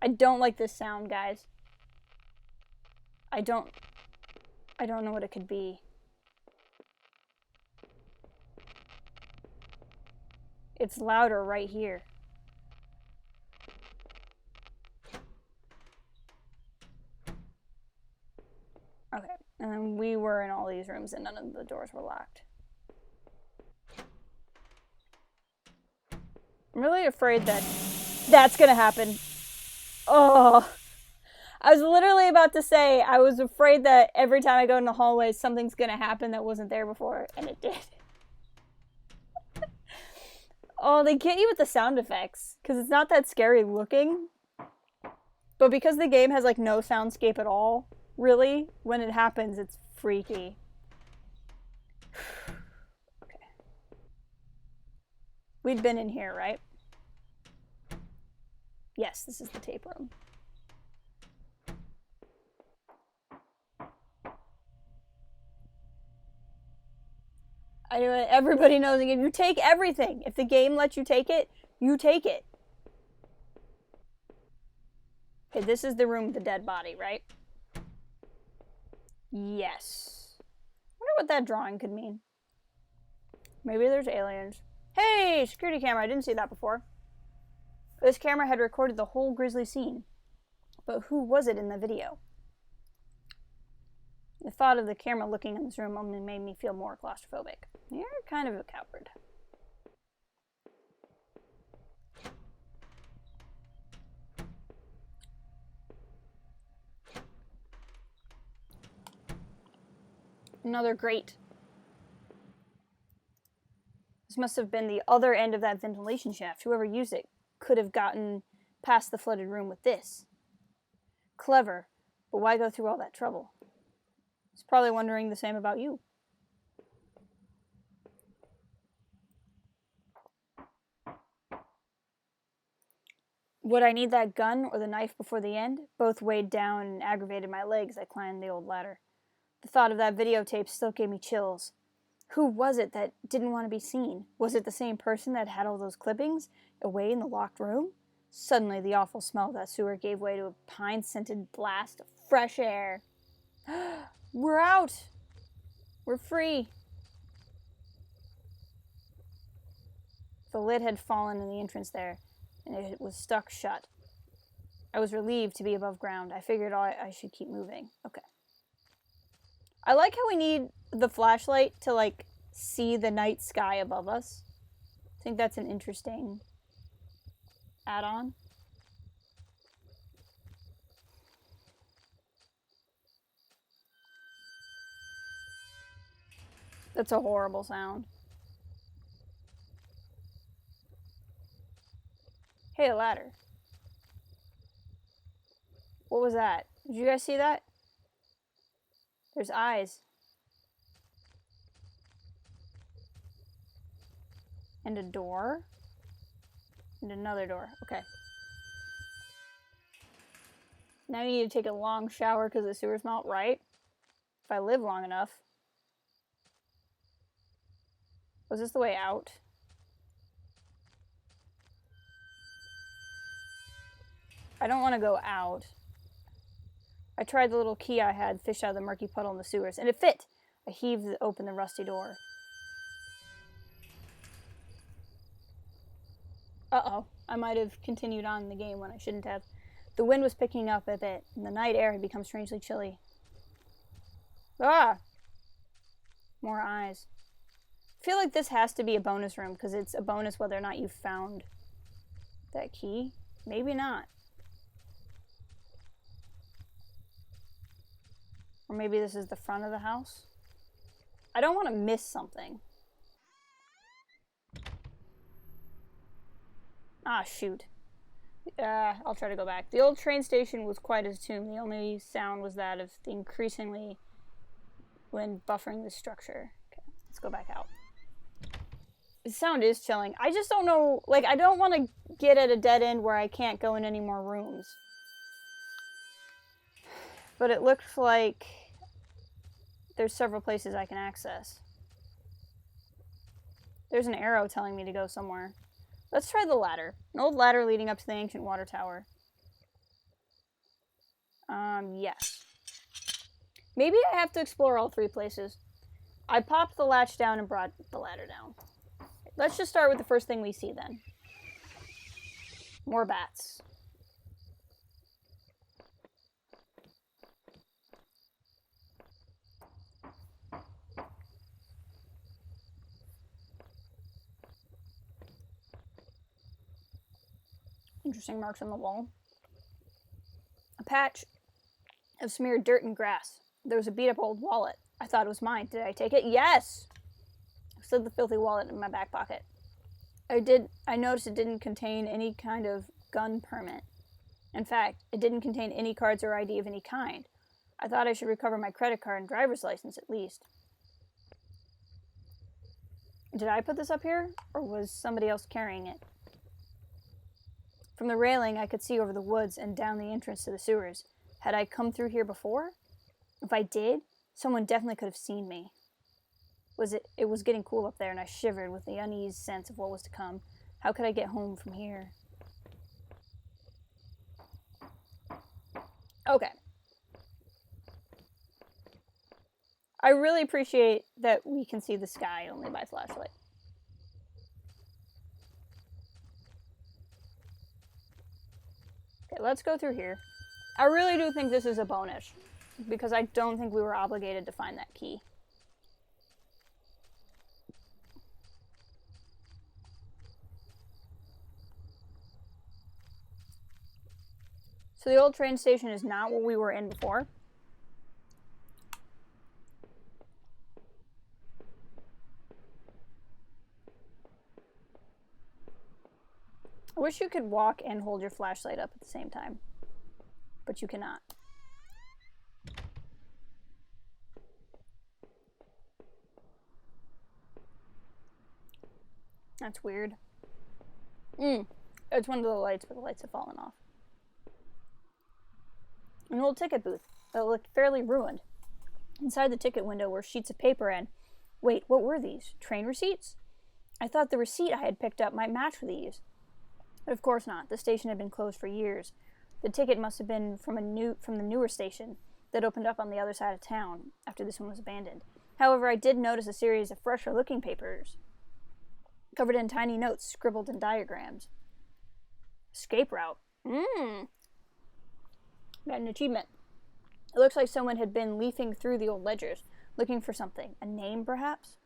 I don't like this sound, guys. I don't know what it could be. It's louder right here. Okay, and then we were in all these rooms and none of the doors were locked. I'm really afraid that that's gonna happen. Oh, I was literally about to say, I was afraid that every time I go in the hallway, something's gonna happen that wasn't there before, and it did. Oh, they get you with the sound effects, because it's not that scary looking. But because the game has, like, no soundscape at all, really, when it happens, it's freaky. Okay. We'd been in here, right? Yes, this is the tape room. Everybody knows if you take everything. If the game lets you take it, you take it. Okay, this is the room with the dead body, right? Yes. I wonder what that drawing could mean. Maybe there's aliens. Hey, security camera. I didn't see that before. This camera had recorded the whole grisly scene. But who was it in the video? The thought of the camera looking in this room only made me feel more claustrophobic. You're kind of a coward. Another grate. This must have been the other end of that ventilation shaft. Whoever used it could have gotten past the flooded room with this. Clever, but why go through all that trouble? He's probably wondering the same about you. Would I need that gun or the knife before the end? Both weighed down and aggravated my legs as I climbed the old ladder. The thought of that videotape still gave me chills. Who was it that didn't want to be seen? Was it the same person that had all those clippings away in the locked room? Suddenly, the awful smell of that sewer gave way to a pine-scented blast of fresh air. We're out! We're free! The lid had fallen in the entrance there, and it was stuck shut. I was relieved to be above ground. I figured I should keep moving. Okay. I like how we need the flashlight to, like, see the night sky above us. I think that's an interesting add-on. That's a horrible sound. Hey, a ladder. What was that? Did you guys see that? There's eyes. And a door. And another door. Okay. Now you need to take a long shower because the sewer smelt, right? If I live long enough. Was this the way out? I don't want to go out. I tried the little key I had, fished out of the murky puddle in the sewers, and it fit. I heaved open the rusty door. Uh-oh. I might have continued on in the game when I shouldn't have. The wind was picking up a bit, and the night air had become strangely chilly. Ah! More eyes. I feel like this has to be a bonus room, because it's a bonus whether or not you found that key. Maybe not. Or maybe this is the front of the house. I don't want to miss something. Ah, shoot. I'll try to go back. The old train station was quiet as a tomb. The only sound was that of the increasingly wind buffering the structure. Okay, let's go back out. The sound is chilling. I just don't know, like, I don't want to get at a dead end where I can't go in any more rooms. But it looks like there's several places I can access. There's an arrow telling me to go somewhere. Let's try the ladder. An old ladder leading up to the ancient water tower. Yes. Maybe I have to explore all three places. I popped the latch down and brought the ladder down. Let's just start with the first thing we see then. More bats. Interesting marks on the wall. A patch of smeared dirt and grass. There was a beat-up old wallet. I thought it was mine. Did I take it? Yes! I slid the filthy wallet in my back pocket. I noticed it didn't contain any kind of gun permit. In fact, it didn't contain any cards or ID of any kind. I thought I should recover my credit card and driver's license at least. Did I put this up here, or was somebody else carrying it? From the railing, I could see over the woods and down the entrance to the sewers. Had I come through here before? If I did, someone definitely could have seen me. It was getting cool up there, and I shivered with the uneasy sense of what was to come. How could I get home from here? Okay. I really appreciate that we can see the sky only by flashlight. Okay, let's go through here. I really do think this is a bonus, because I don't think we were obligated to find that key. So the old train station is not what we were in before. I wish you could walk and hold your flashlight up at the same time, but you cannot. That's weird. It's one of the lights, but the lights have fallen off. An old ticket booth that looked fairly ruined. Inside the ticket window were sheets of paper and... Wait, what were these? Train receipts? I thought the receipt I had picked up might match for these. But of course not. The station had been closed for years. The ticket must have been from the newer station that opened up on the other side of town after this one was abandoned. However, I did notice a series of fresher-looking papers covered in tiny notes scribbled in diagrams. Escape route. Got an achievement. It looks like someone had been leafing through the old ledgers, looking for something. A name, perhaps?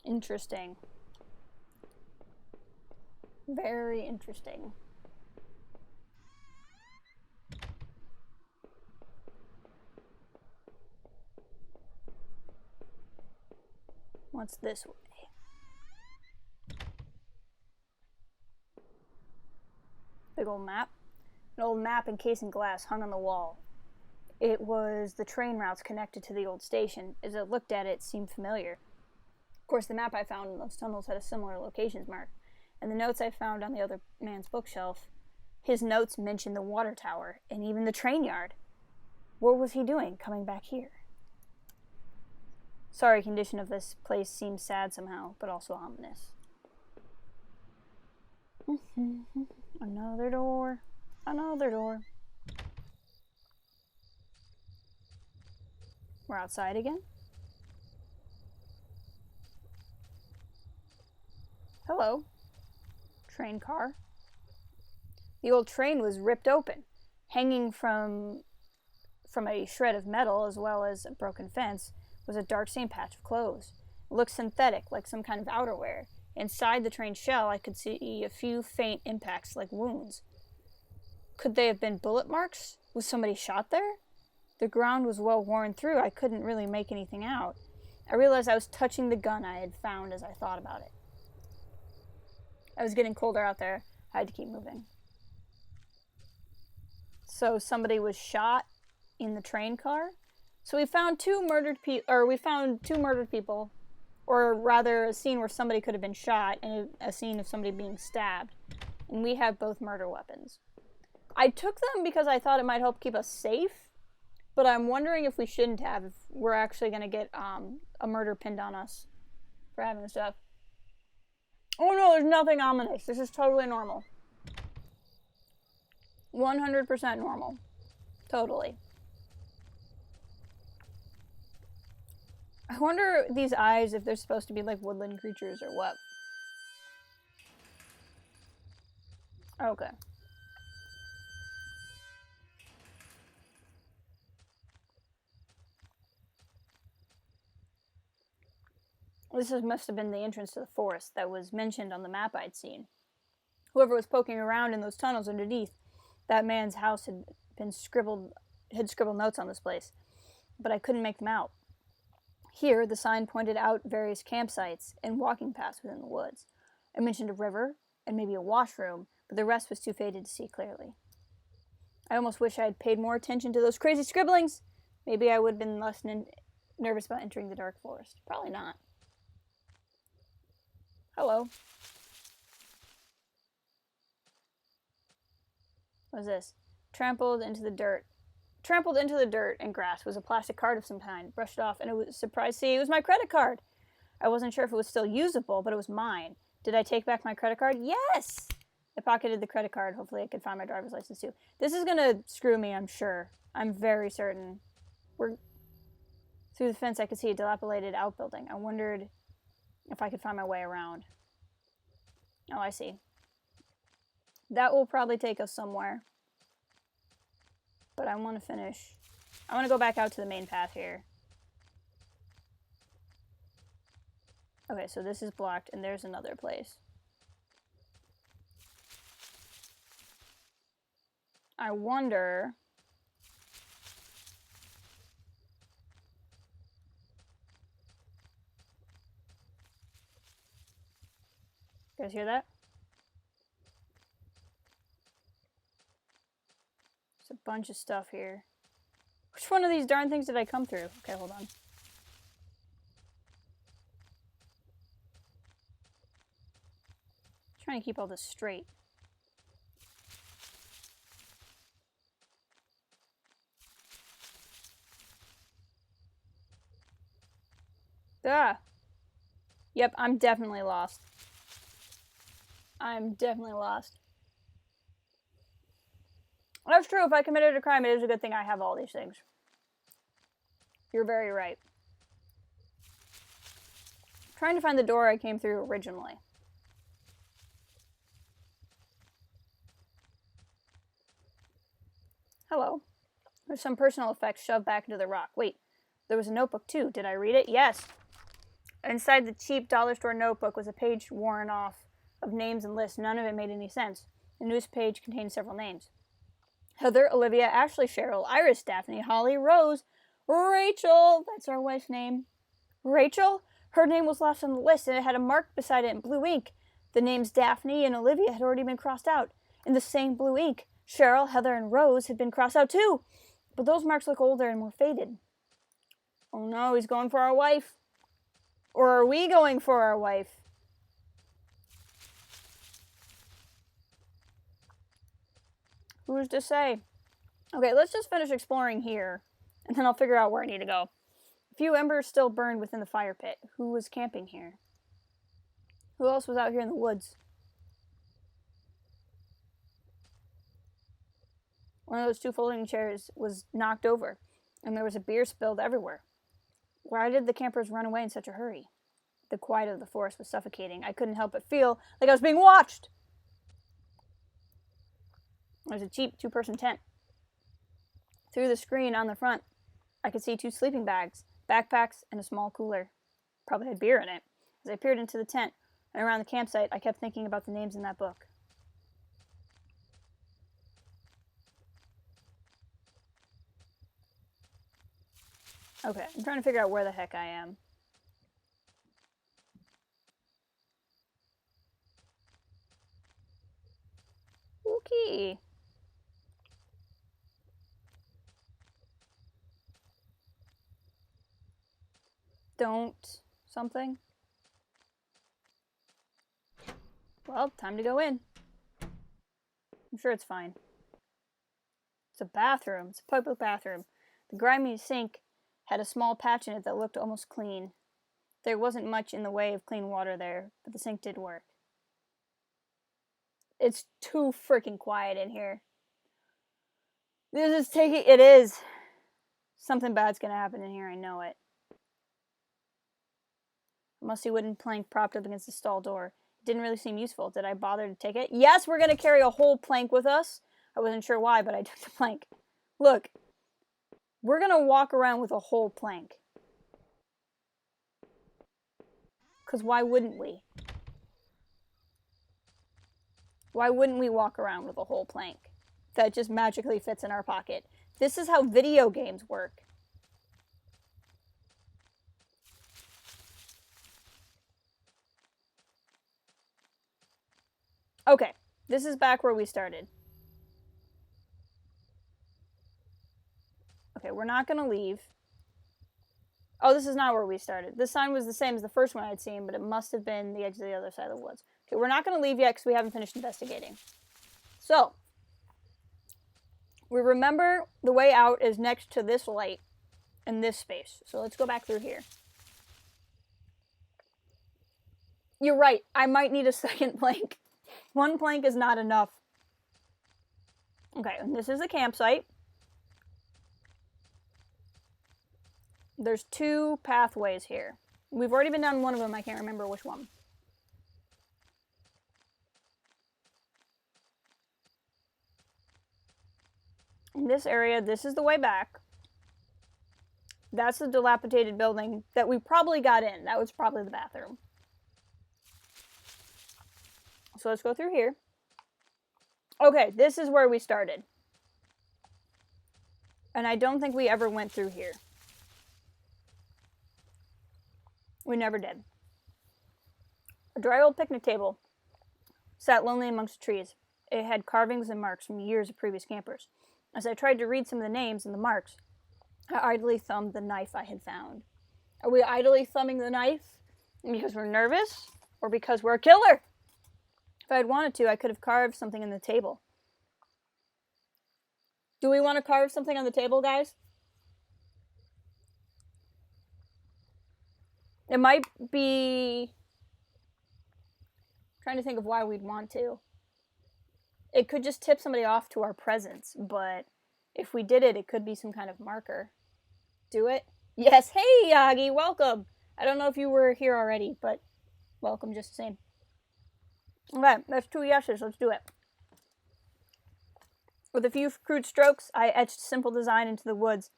Interesting. Very interesting. What's this way? Big old map. An old map encased in glass hung on the wall. It was the train routes connected to the old station. As I looked at it, it seemed familiar. Of course, the map I found in those tunnels had a similar locations mark, and the notes I found on the other man's bookshelf, his notes mentioned the water tower and even the train yard. What was he doing coming back here? Sorry, condition of this place seems sad somehow, but also ominous. Another door. Another door. We're outside again. Hello. Train car. The old train was ripped open. Hanging from a shred of metal, as well as a broken fence, was a dark stained patch of clothes. It looked synthetic, like some kind of outerwear. Inside the train shell, I could see a few faint impacts, like wounds. Could they have been bullet marks? Was somebody shot there? The ground was well worn through. I couldn't really make anything out. I realized I was touching the gun I had found as I thought about it. I was getting colder out there. I had to keep moving. So somebody was shot in the train car. So we found two murdered people, or rather a scene where somebody could have been shot and a scene of somebody being stabbed. And we have both murder weapons. I took them because I thought it might help keep us safe, but I'm wondering if we shouldn't have, if we're actually going to get a murder pinned on us for having stuff. Oh no, there's nothing ominous. This is totally normal. 100% normal. Totally. I wonder these eyes, if they're supposed to be like woodland creatures or what. Okay. This must have been the entrance to the forest that was mentioned on the map I'd seen. Whoever was poking around in those tunnels underneath that man's house had scribbled notes on this place, but I couldn't make them out. Here, the sign pointed out various campsites and walking paths within the woods. It mentioned a river and maybe a washroom, but the rest was too faded to see clearly. I almost wish I had paid more attention to those crazy scribblings. Maybe I would have been less nervous about entering the dark forest. Probably not. Hello. What is this? Trampled into the dirt and grass was a plastic card of some kind. Brushed it off, and it was surprised to see it was my credit card. I wasn't sure if it was still usable, but it was mine. Did I take back my credit card? Yes! I pocketed the credit card. Hopefully I could find my driver's license too. This is gonna screw me, I'm sure. I'm very certain. Through the fence I could see a dilapidated outbuilding. I wondered if I could find my way around. Oh, I see. That will probably take us somewhere. But I want to finish. I want to go back out to the main path here. Okay, so this is blocked, and there's another place. I wonder... You guys hear that? There's a bunch of stuff here. Which one of these darn things did I come through? Okay, hold on. Trying to keep all this straight. Ah! Yep, I'm definitely lost. I'm definitely lost. That's true. If I committed a crime, it is a good thing I have all these things. You're very right. I'm trying to find the door I came through originally. Hello. There's some personal effects shoved back into the rock. Wait, there was a notebook too. Did I read it? Yes. Inside the cheap dollar store notebook was a page worn off of names and lists. None of it made any sense. The news page contained several names. Heather, Olivia, Ashley, Cheryl, Iris, Daphne, Holly, Rose, Rachel. That's our wife's name. Rachel? Her name was last on the list, and it had a mark beside it in blue ink. The names Daphne and Olivia had already been crossed out. In the same blue ink, Cheryl, Heather, and Rose had been crossed out too. But those marks look older and more faded. Oh no, he's going for our wife. Or are we going for our wife? Who's to say? Okay, let's just finish exploring here, and then I'll figure out where I need to go. A few embers still burned within the fire pit. Who was camping here? Who else was out here in the woods? One of those 2 folding chairs was knocked over, and there was a beer spilled everywhere. Why did the campers run away in such a hurry? The quiet of the forest was suffocating. I couldn't help but feel like I was being watched. There's a cheap 2-person tent. Through the screen on the front, I could see 2 sleeping bags, backpacks, and a small cooler. Probably had beer in it. As I peered into the tent and around the campsite, I kept thinking about the names in that book. Okay, I'm trying to figure out where the heck I am. Okay. Don't something. Well, time to go in. I'm sure it's fine. It's a bathroom. It's a public bathroom. The grimy sink had a small patch in it that looked almost clean. There wasn't much in the way of clean water there, but the sink did work. It's too freaking quiet in here. It is. Something bad's gonna happen in here, I know it. A musty wooden plank propped up against the stall door. It didn't really seem useful. Did I bother to take it? Yes, we're gonna carry a whole plank with us. I wasn't sure why, but I took the plank. Look, we're gonna walk around with a whole plank. Because why wouldn't we? Why wouldn't we walk around with a whole plank that just magically fits in our pocket? This is how video games work. Okay, this is back where we started. Okay, we're not gonna leave. Oh, this is not where we started. This sign was the same as the first one I'd seen, but it must have been the edge of the other side of the woods. Okay, we're not gonna leave yet because we haven't finished investigating. So, we remember the way out is next to this light in this space. So let's go back through here. You're right, I might need a second plank. 1 plank is not enough. Okay, and this is a campsite. There's 2 pathways here. We've already been down one of them, I can't remember which one. In this area, this is the way back. That's the dilapidated building that we probably got in. That was probably the bathroom. So let's go through here. Okay, this is where we started. And I don't think we ever went through here. We never did. A dry old picnic table sat lonely amongst the trees. It had carvings and marks from years of previous campers. As I tried to read some of the names and the marks, I idly thumbed the knife I had found. Are we idly thumbing the knife because we're nervous or because we're a killer? If I had wanted to, I could have carved something in the table. Do we want to carve something on the table, guys? It might be... I'm trying to think of why we'd want to. It could just tip somebody off to our presence, but if we did it, it could be some kind of marker. Do it? Yes. Hey, Yagi, welcome. I don't know if you were here already, but welcome just the same. Okay, that's 2 yeses. Let's do it. With a few crude strokes, I etched simple design into the woods.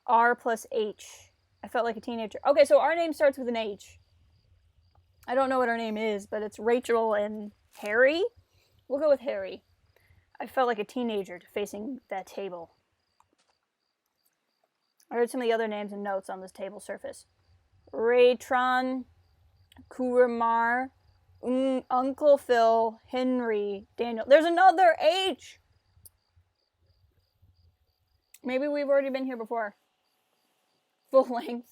R plus H. I felt like a teenager. Okay, so our name starts with an H. I don't know what our name is, but it's Rachel and Harry. We'll go with Harry. I felt like a teenager facing that table. I heard some of the other names and notes on this table surface. Raytron, Kuramar, Uncle Phil, Henry, Daniel. There's another H! Maybe we've already been here before. Full length.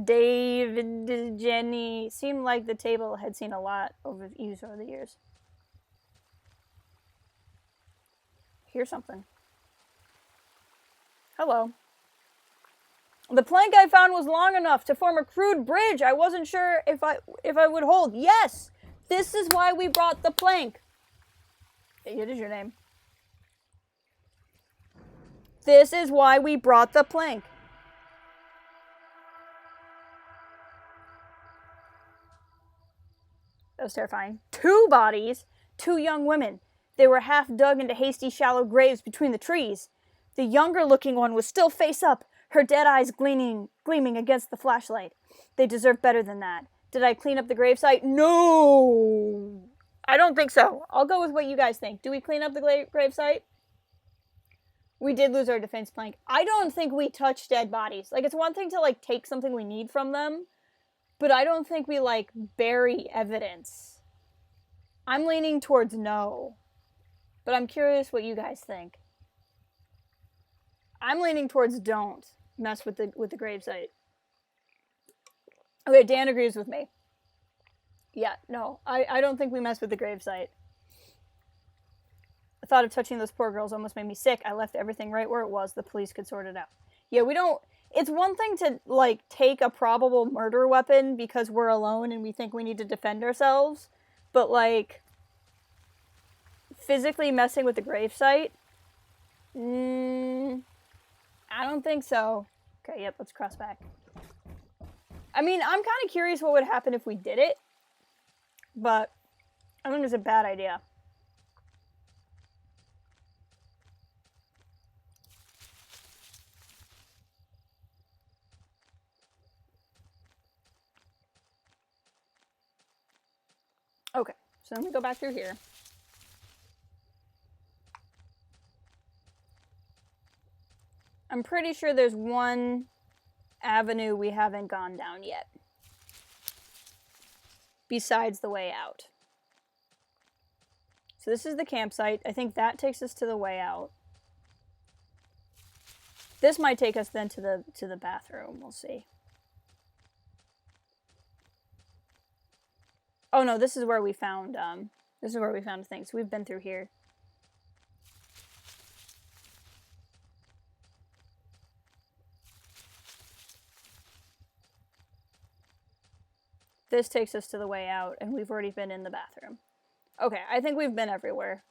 David, Jenny. Seemed like the table had seen a lot over the years. Here's something. Hello. The plank I found was long enough to form a crude bridge. I wasn't sure if I would hold. Yes! This is why we brought the plank. It is your name. This is why we brought the plank. That was terrifying. 2 bodies, 2 young women. They were half dug into hasty, shallow graves between the trees. The younger-looking one was still face up, her dead eyes gleaming against the flashlight. They deserved better than that. Did I clean up the gravesite? No! I don't think so. I'll go with what you guys think. Do we clean up the gravesite? We did lose our defense plank. I don't think we touch dead bodies. Like, it's one thing to, like, take something we need from them, but I don't think we, like, bury evidence. I'm leaning towards no. But I'm curious what you guys think. I'm leaning towards don't mess with the gravesite. Okay, Dan agrees with me. Yeah, no. I don't think we mess with the gravesite. The thought of touching those poor girls almost made me sick. I left everything right where it was. The police could sort it out. Yeah, we don't... It's one thing to, like, take a probable murder weapon because we're alone and we think we need to defend ourselves. But, like, physically messing with the gravesite? I don't think so. Okay, yep, let's cross back. I mean, I'm kind of curious what would happen if we did it. But I think it's a bad idea. Okay, so then we go back through here. I'm pretty sure there's one avenue we haven't gone down yet. Besides the way out. So this is the campsite. I think that takes us to the way out. This might take us then to the bathroom. We'll see. Oh no, this is where we found things. We've been through here. This takes us to the way out, and we've already been in the bathroom. Okay, I think we've been everywhere.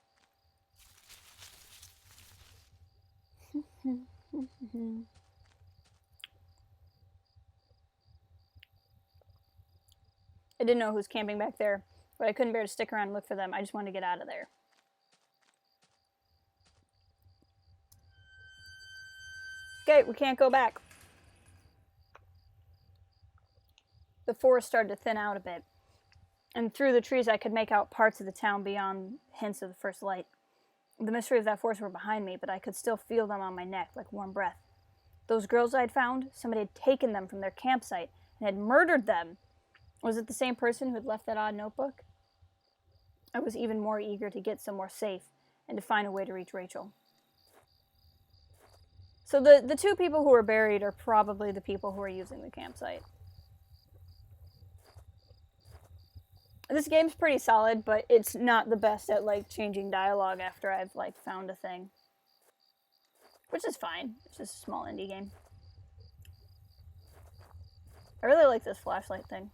I didn't know who was camping back there, but I couldn't bear to stick around and look for them. I just wanted to get out of there. Okay, we can't go back. The forest started to thin out a bit, and through the trees I could make out parts of the town beyond hints of the first light. The mystery of that forest were behind me, but I could still feel them on my neck like warm breath. Those girls I'd found, somebody had taken them from their campsite and had murdered them. Was it the same person who had left that odd notebook? I was even more eager to get somewhere safe and to find a way to reach Rachel. So the 2 people who were buried are probably the people who are using the campsite. This game's pretty solid, but it's not the best at, like, changing dialogue after I've, like, found a thing. Which is fine. It's just a small indie game. I really like this flashlight thing.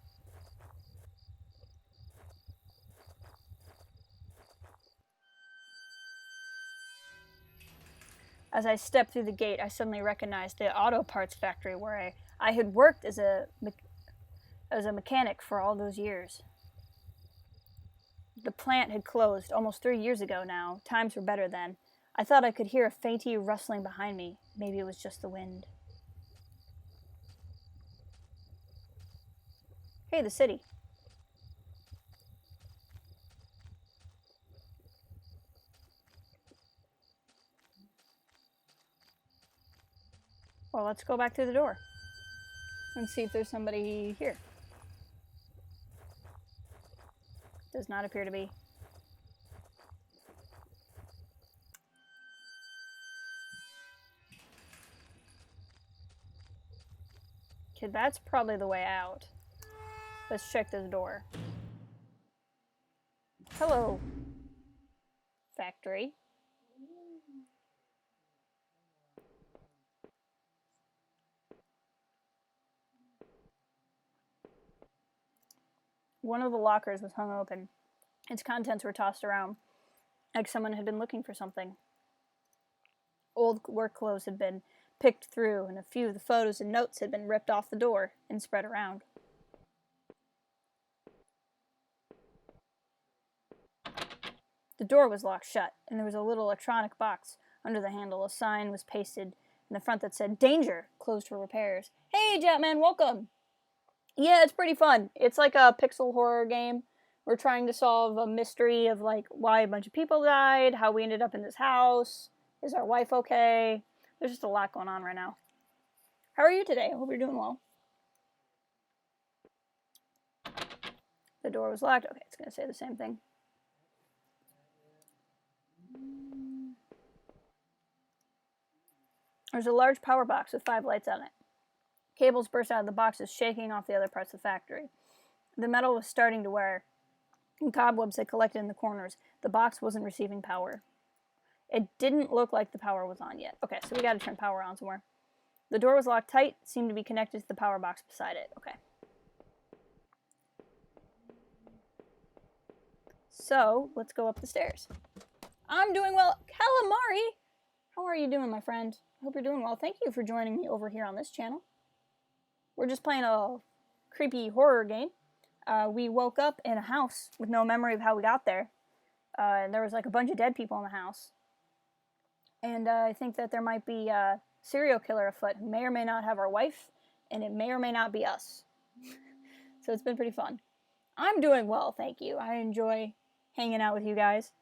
As I stepped through the gate, I suddenly recognized the auto parts factory where I had worked as a mechanic for all those years. The plant had closed almost 3 years ago now. Times were better then. I thought I could hear a fainty rustling behind me. Maybe it was just the wind. Hey, the city. Well, let's go back through the door and see if there's somebody here. Does not appear to be. Okay, that's probably the way out. Let's check this door. Hello, factory. One of the lockers was hung open. Its contents were tossed around, like someone had been looking for something. Old work clothes had been picked through, and a few of the photos and notes had been ripped off the door and spread around. The door was locked shut, and there was a little electronic box under the handle. A sign was pasted in the front that said, "Danger! Closed for repairs." Hey, Jetman, welcome! Yeah, it's pretty fun. It's like a pixel horror game. We're trying to solve a mystery of, like, why a bunch of people died, how we ended up in this house, is our wife okay? There's just a lot going on right now. How are you today? I hope you're doing well. The door was locked. Okay, it's going to say the same thing. There's a large power box with 5 lights on it. Cables burst out of the boxes, shaking off the other parts of the factory. The metal was starting to wear, and cobwebs had collected in the corners. The box wasn't receiving power. It didn't look like the power was on yet. Okay, so we gotta turn power on somewhere. The door was locked tight, seemed to be connected to the power box beside it. Okay. So, let's go up the stairs. I'm doing well. Calamari! How are you doing, my friend? I hope you're doing well. Thank you for joining me over here on this channel. We're just playing a creepy horror game. We woke up in a house with no memory of how we got there. And there was like a bunch of dead people in the house. And I think that there might be a serial killer afoot who may or may not have our wife, and it may or may not be us. So it's been pretty fun. I'm doing well, thank you. I enjoy hanging out with you guys.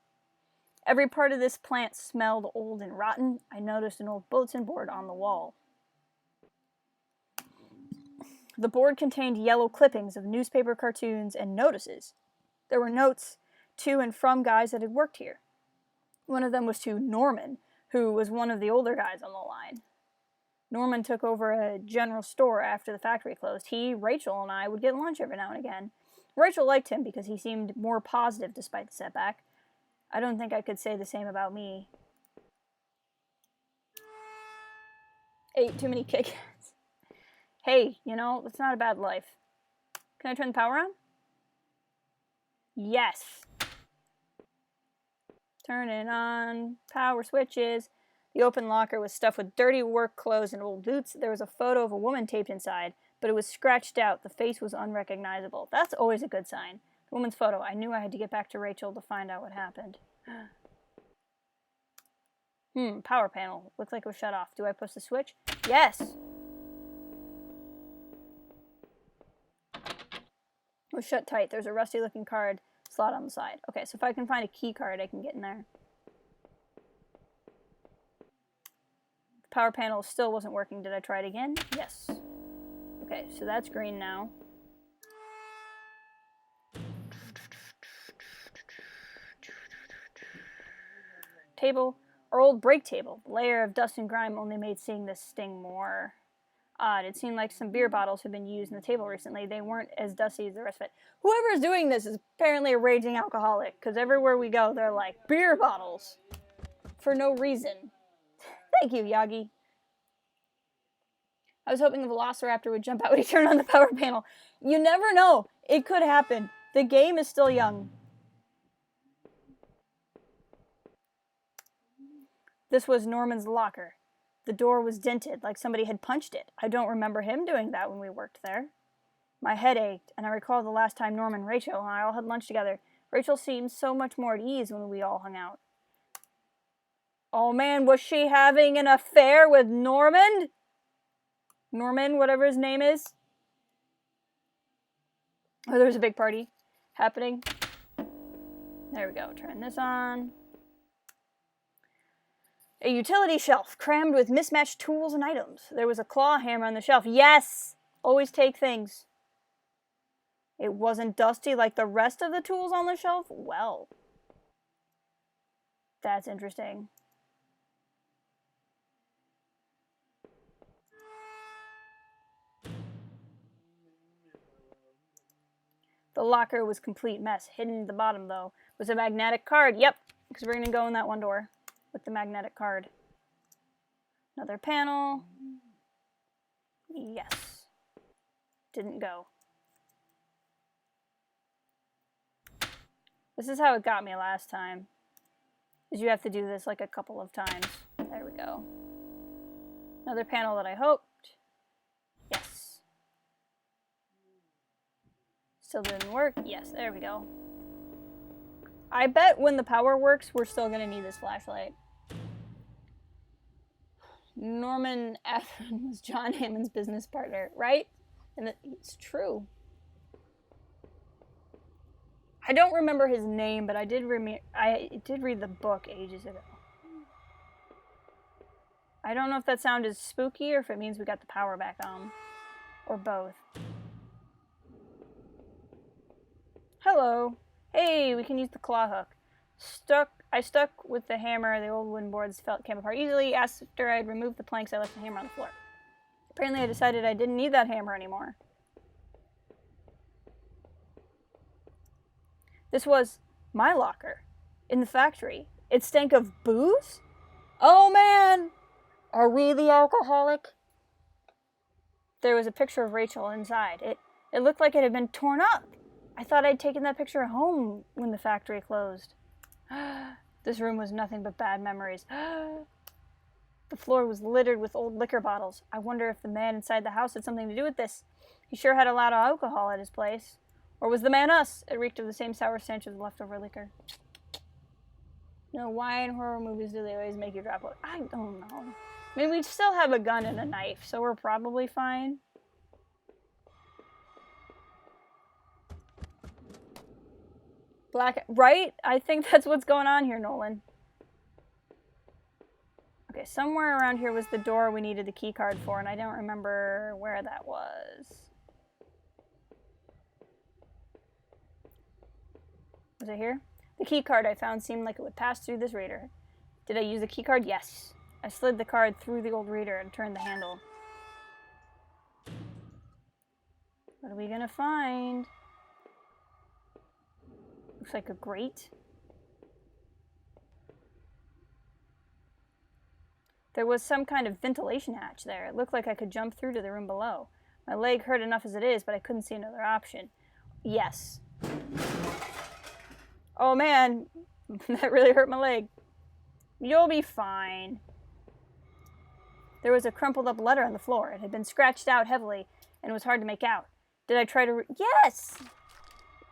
Every part of this plant smelled old and rotten. I noticed an old bulletin board on the wall. The board contained yellow clippings of newspaper cartoons and notices. There were notes to and from guys that had worked here. One of them was to Norman, who was one of the older guys on the line. Norman took over a general store after the factory closed. He, Rachel, and I would get lunch every now and again. Rachel liked him because he seemed more positive despite the setback. I don't think I could say the same about me. Ate too many Kit Kats. Hey, you know, it's not a bad life. Can I turn the power on? Yes. Turn it on. Power switches. The open locker was stuffed with dirty work clothes and old boots. There was a photo of a woman taped inside, but it was scratched out. The face was unrecognizable. That's always a good sign. The woman's photo. I knew I had to get back to Rachel to find out what happened. Power panel. Looks like it was shut off. Do I push the switch? Yes! It was shut tight. There's a rusty looking card slot on the side. Okay, so if I can find a key card, I can get in there. The power panel still wasn't working. Did I try it again? Yes. Okay, so that's green now. Table. Our old break table. The layer of dust and grime only made seeing this sting more odd. It seemed like some beer bottles had been used in the table recently. They weren't as dusty as the rest of it. Whoever is doing this is apparently a raging alcoholic, because everywhere we go, they're like, beer bottles. For no reason. Thank you, Yagi. I was hoping the Velociraptor would jump out when he turned on the power panel. You never know. It could happen. The game is still young. This was Norman's locker. The door was dented, like somebody had punched it. I don't remember him doing that when we worked there. My head ached, and I recalled the last time Norman, Rachel, and I all had lunch together. Rachel seemed so much more at ease when we all hung out. Oh man, was she having an affair with Norman? Norman, whatever his name is. Oh, there's a big party happening. There we go. Turn this on. A utility shelf crammed with mismatched tools and items. There was a claw hammer on the shelf. Yes! Always take things. It wasn't dusty like the rest of the tools on the shelf? Well. That's interesting. The locker was a complete mess. Hidden at the bottom, though, was a magnetic card. Yep, because we're going to go in that one door with the magnetic card. Another panel. Yes. Didn't go. This is how it got me last time. Is you have to do this like a couple of times. There we go. Another panel that I hoped. Yes. Still didn't work. Yes, there we go. I bet when the power works, we're still gonna need this flashlight. Norman Athman was John Hammond's business partner, right? And it's true. I don't remember his name, but I did read the book ages ago. I don't know if that sound is spooky or if it means we got the power back on. Or both. Hello. Hey, we can use the claw hook. I stuck with the hammer. The old wooden boards came apart easily. After I'd removed the planks, I left the hammer on the floor. Apparently I decided I didn't need that hammer anymore. This was my locker in the factory. It stank of booze? Oh man! Are we the alcoholic? There was a picture of Rachel inside. It looked like it had been torn up. I thought I'd taken that picture home when the factory closed. This room was nothing but bad memories. The floor was littered with old liquor bottles. I wonder if the man inside the house had something to do with this. He sure had a lot of alcohol at his place. Or was the man us? It reeked of the same sour stench as leftover liquor. No, why in horror movies do they always make you drop it? I don't know. I mean, we still have a gun and a knife, so we're probably fine. Right? I think that's what's going on here, Nolan. Okay, somewhere around here was the door we needed the key card for, and I don't remember where that was. Was it here? The key card I found seemed like it would pass through this reader. Did I use the key card? Yes. I slid the card through the old reader and turned the handle. What are we gonna find? Looks like a grate. There was some kind of ventilation hatch there. It looked like I could jump through to the room below. My leg hurt enough as it is, but I couldn't see another option. Yes. Oh man, that really hurt my leg. You'll be fine. There was a crumpled up letter on the floor. It had been scratched out heavily, and it was hard to make out. Did I try to Yes!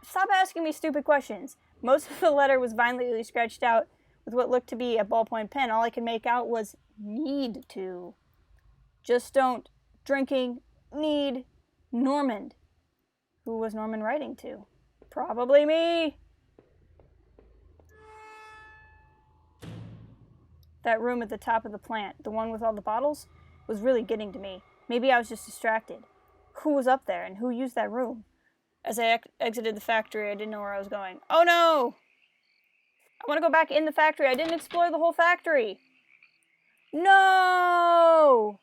Stop asking me stupid questions. Most of the letter was violently scratched out with what looked to be a ballpoint pen. All I could make out was need to. Just don't. Drinking. Need. Normand. Who was Norman writing to? Probably me. That room at the top of the plant, the one with all the bottles, was really getting to me. Maybe I was just distracted. Who was up there and who used that room? As I exited the factory, I didn't know where I was going. Oh no! I want to go back in the factory. I didn't explore the whole factory. No!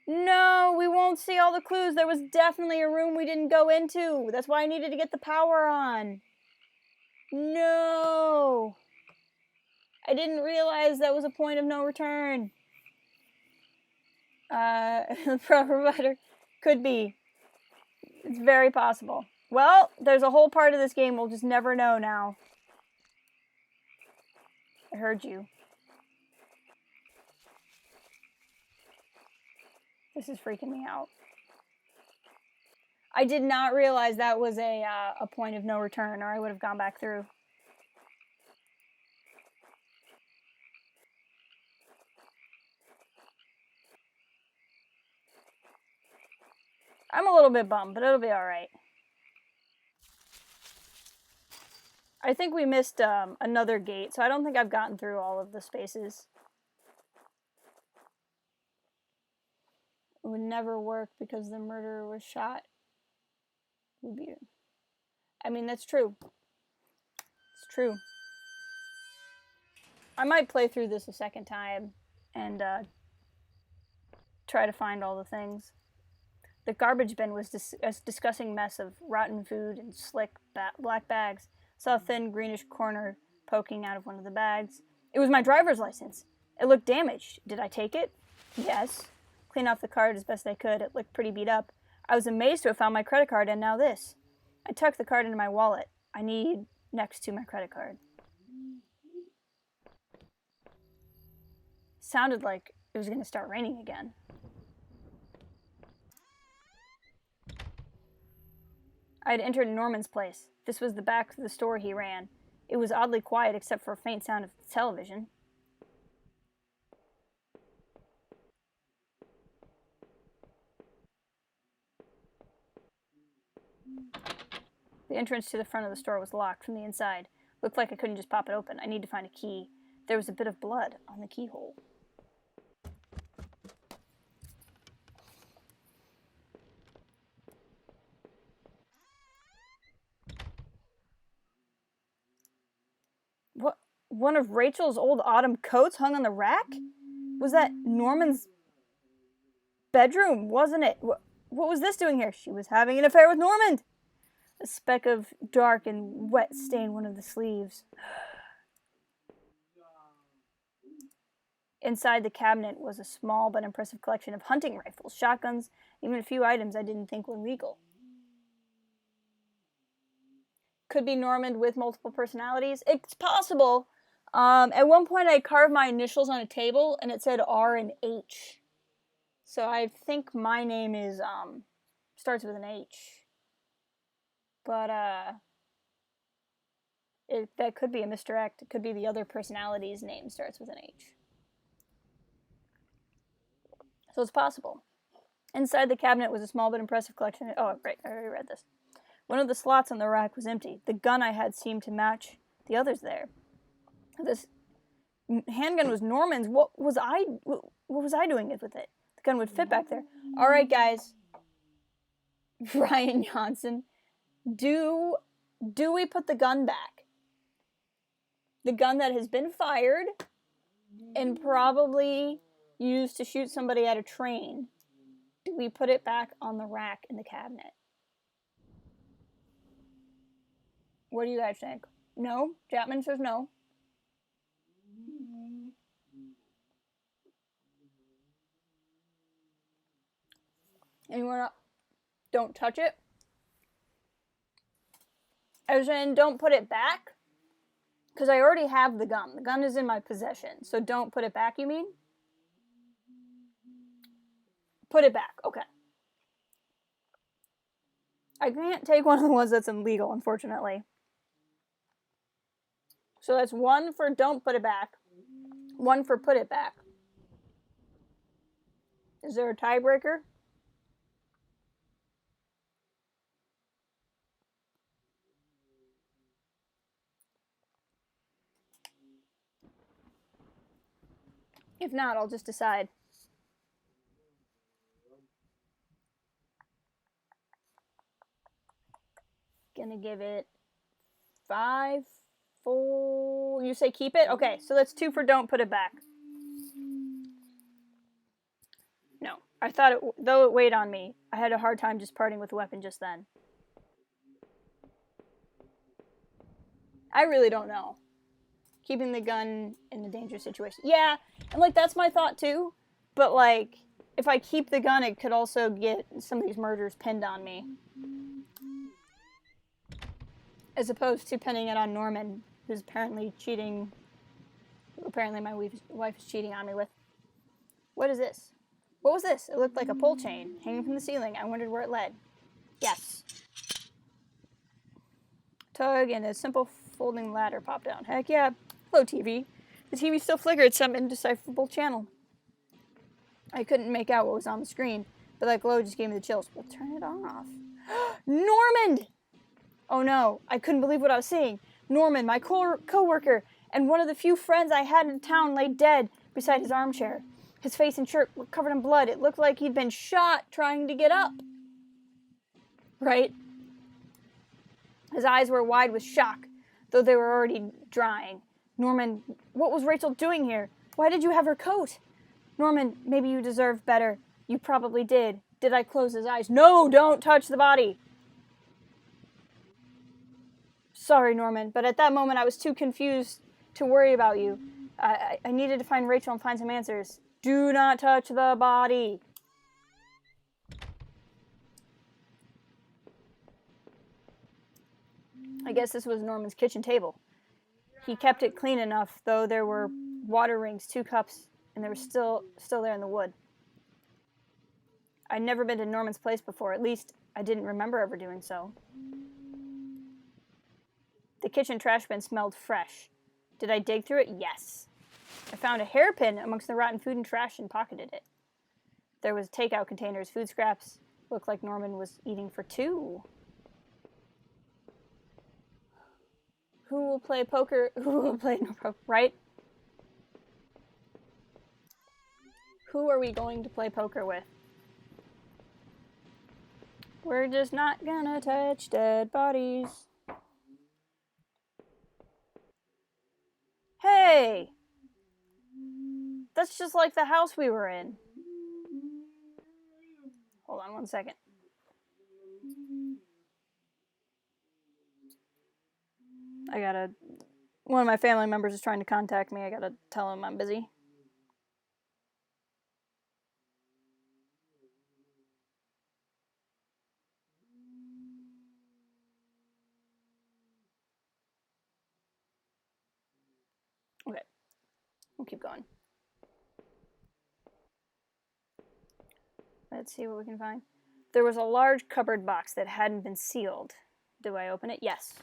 No, we won't see all the clues. There was definitely a room we didn't go into. That's why I needed to get the power on. No! I didn't realize that was a point of no return. Provider could be. It's very possible. Well, there's a whole part of this game we'll just never know now. I heard you. This is freaking me out. I did not realize that was a point of no return, or I would have gone back through. I'm a little bit bummed, but it'll be alright. I think we missed another gate, so I don't think I've gotten through all of the spaces. It would never work because the murderer was shot. I mean, that's true. It's true. I might play through this a second time and try to find all the things. The garbage bin was a disgusting mess of rotten food and slick black bags. Saw a thin greenish corner poking out of one of the bags. It was my driver's license. It looked damaged. Did I take it? Yes. Clean off the card as best I could. It looked pretty beat up. I was amazed to have found my credit card, and now this. I tucked the card into my wallet. I need next to my credit card. sounded like it was going to start raining again. I had entered Norman's place. This was the back of the store he ran. It was oddly quiet except for a faint sound of television. The entrance to the front of the store was locked from the inside. Looked like I couldn't just pop it open. I need to find a key. There was a bit of blood on the keyhole. What? One of Rachel's old autumn coats hung on the rack? Was that Norman's bedroom, wasn't it? What was this doing here? She was having an affair with Norman! A speck of dark and wet stained one of the sleeves. Inside the cabinet was a small but impressive collection of hunting rifles, shotguns, even a few items I didn't think were legal. Could be Norman with multiple personalities. It's possible. At one point I carved my initials on a table and it said R and H. So I think my name is, starts with an H. But, that could be a misdirect. It could be the other personality's name starts with an H. So it's possible. Inside the cabinet was a small but impressive collection. Oh, right, I already read this. One of the slots on the rack was empty. The gun I had seemed to match the others there. This handgun was Norman's. What was I doing with it? The gun would fit back there. All right, guys. Ryan Johnson, do we put the gun back? The gun that has been fired and probably used to shoot somebody at a train. Do we put it back on the rack in the cabinet? What do you guys think? No? Chapman says no. Anyone else? Don't touch it? As in, don't put it back? Because I already have the gun. The gun is in my possession. So don't put it back, you mean? Put it back. Okay. I can't take one of the ones that's illegal, unfortunately. So that's one for don't put it back. One for put it back. Is there a tiebreaker? If not, I'll just decide. Gonna give it 5, 4. You say keep it? Okay, so that's 2 for don't put it back. No, I thought though it weighed on me, I had a hard time just parting with the weapon just then. I really don't know. Keeping the gun in a dangerous situation. Yeah, and like that's my thought too. But like, if I keep the gun, it could also get some of these murders pinned on me. As opposed to pinning it on Norman, who's apparently cheating. Apparently my wife is cheating on me with. What is this? What was this? It looked like a pole chain hanging from the ceiling. I wondered where it led. Yes. Tug and a simple folding ladder popped down. Heck yeah. Hello, TV. The TV still flickered some indecipherable channel. I couldn't make out what was on the screen, but that glow just gave me the chills. Well, turn it off. Norman! Oh no, I couldn't believe what I was seeing. Norman, my co-worker, and one of the few friends I had in town lay dead beside his armchair. His face and shirt were covered in blood. It looked like he'd been shot trying to get up. Right? His eyes were wide with shock, though they were already drying. Norman, what was Rachel doing here? Why did you have her coat? Norman, maybe you deserve better. You probably did. Did I close his eyes? No, don't touch the body. Sorry, Norman, but at that moment I was too confused to worry about you. I needed to find Rachel and find some answers. Do not touch the body. I guess this was Norman's kitchen table. He kept it clean enough, though there were water rings, 2 cups, and they were still there in the wood. I'd never been to Norman's place before. At least I didn't remember ever doing so. The kitchen trash bin smelled fresh. Did I dig through it? Yes. I found a hairpin amongst the rotten food and trash and pocketed it. There was takeout containers, food scraps. Looked like Norman was eating for two. Who will play poker? Who will play no poker? Right? Who are we going to play poker with? We're just not gonna touch dead bodies. Hey! That's just like the house we were in. Hold on one second. One of my family members is trying to contact me. I gotta tell him I'm busy. Okay. We'll keep going. Let's see what we can find. There was a large cupboard box that hadn't been sealed. Do I open it? Yes.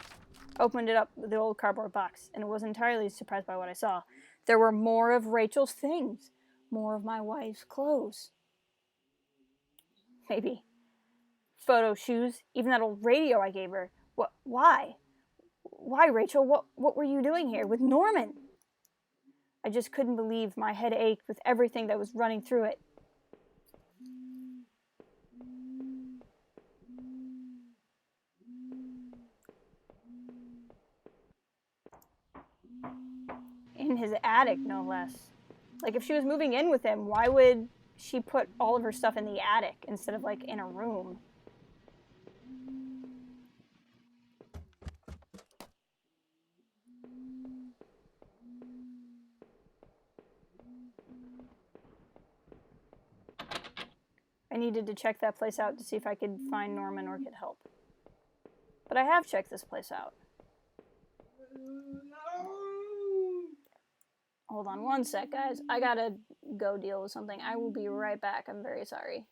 Opened it up, the old cardboard box, and was entirely surprised by what I saw. There were more of Rachel's things. More of my wife's clothes. Maybe. Photo shoes, even that old radio I gave her. What? Why? Why, Rachel? What were you doing here with Norman? I just couldn't believe my head ached with everything that was running through it. In his attic, no less. Like, if she was moving in with him, why would she put all of her stuff in the attic instead of, like, in a room? I needed to check that place out to see if I could find Norman or get help. But I have checked this place out. Hold on one sec, guys. I gotta go deal with something. I will be right back. I'm very sorry.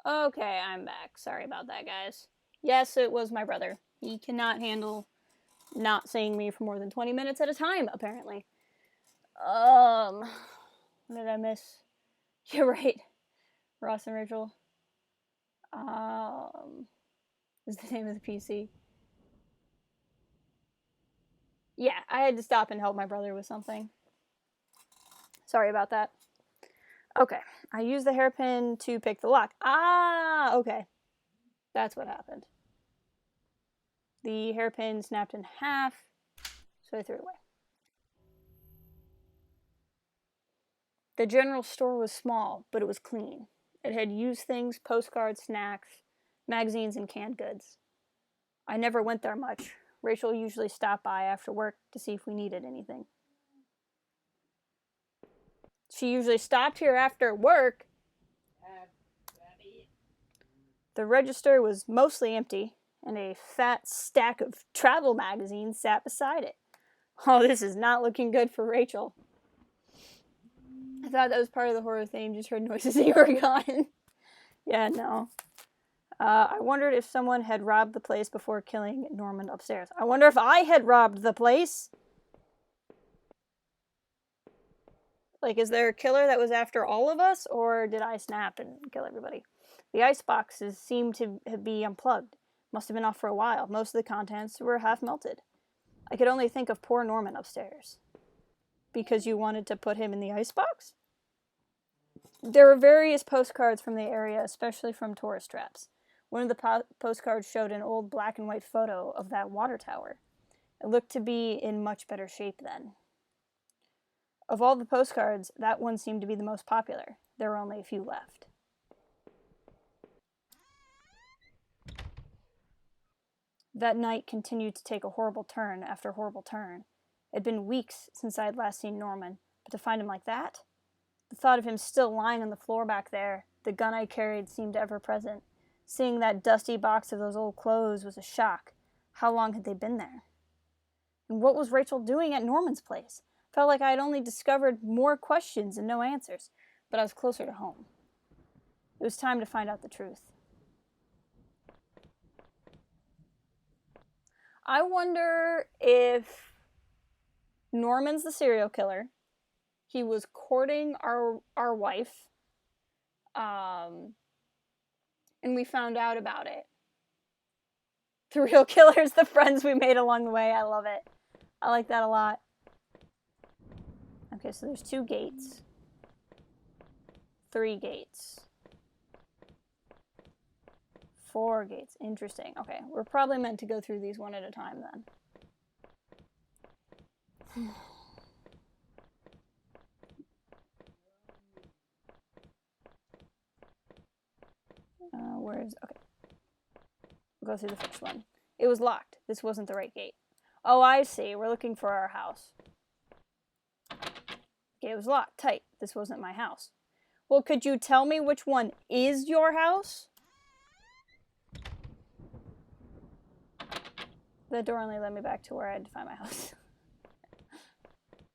Okay, I'm back. Sorry about that, guys. Yes, it was my brother. He cannot handle not seeing me for more than 20 minutes at a time, apparently. What did I miss? You're right. Ross and Rachel. Is the name of the PC. Yeah, I had to stop and help my brother with something. Sorry about that. Okay, I used the hairpin to pick the lock. Ah, okay. That's what happened. The hairpin snapped in half, so I threw it away. The general store was small, but it was clean. It had used things, postcards, snacks, magazines, and canned goods. I never went there much. Rachel usually stopped by after work to see if we needed anything. She usually stopped here after work. The register was mostly empty, and a fat stack of travel magazines sat beside it. Oh, this is not looking good for Rachel. I thought that was part of the horror theme, just heard noises and you were gone. Yeah, no. I wondered if someone had robbed the place before killing Norman upstairs. I wonder if I had robbed the place. Like, is there a killer that was after all of us, or did I snap and kill everybody? The ice boxes seemed to be unplugged. Must have been off for a while. Most of the contents were half melted. I could only think of poor Norman upstairs. Because you wanted to put him in the icebox? There were various postcards from the area, especially from tourist traps. One of the postcards showed an old black and white photo of that water tower. It looked to be in much better shape then. Of all the postcards, that one seemed to be the most popular. There were only a few left. That night continued to take a horrible turn after horrible turn. It had been weeks since I had last seen Norman, but to find him like that? The thought of him still lying on the floor back there, the gun I carried seemed ever present. Seeing that dusty box of those old clothes was a shock. How long had they been there? And what was Rachel doing at Norman's place? Felt like I had only discovered more questions and no answers, but I was closer to home. It was time to find out the truth. I wonder if Norman's the serial killer. He was courting our wife. And we found out about it. The real killer's the friends we made along the way. I love it. I like that a lot. Okay, so there's 2 gates. 3 gates. 4 gates. Interesting. Okay, we're probably meant to go through these one at a time then. Okay. We'll go through the first one. It was locked. This wasn't the right gate. Oh, I see. We're looking for our house. Okay, it was locked. Tight. This wasn't my house. Well, could you tell me which one is your house? The door only led me back to where I had to find my house.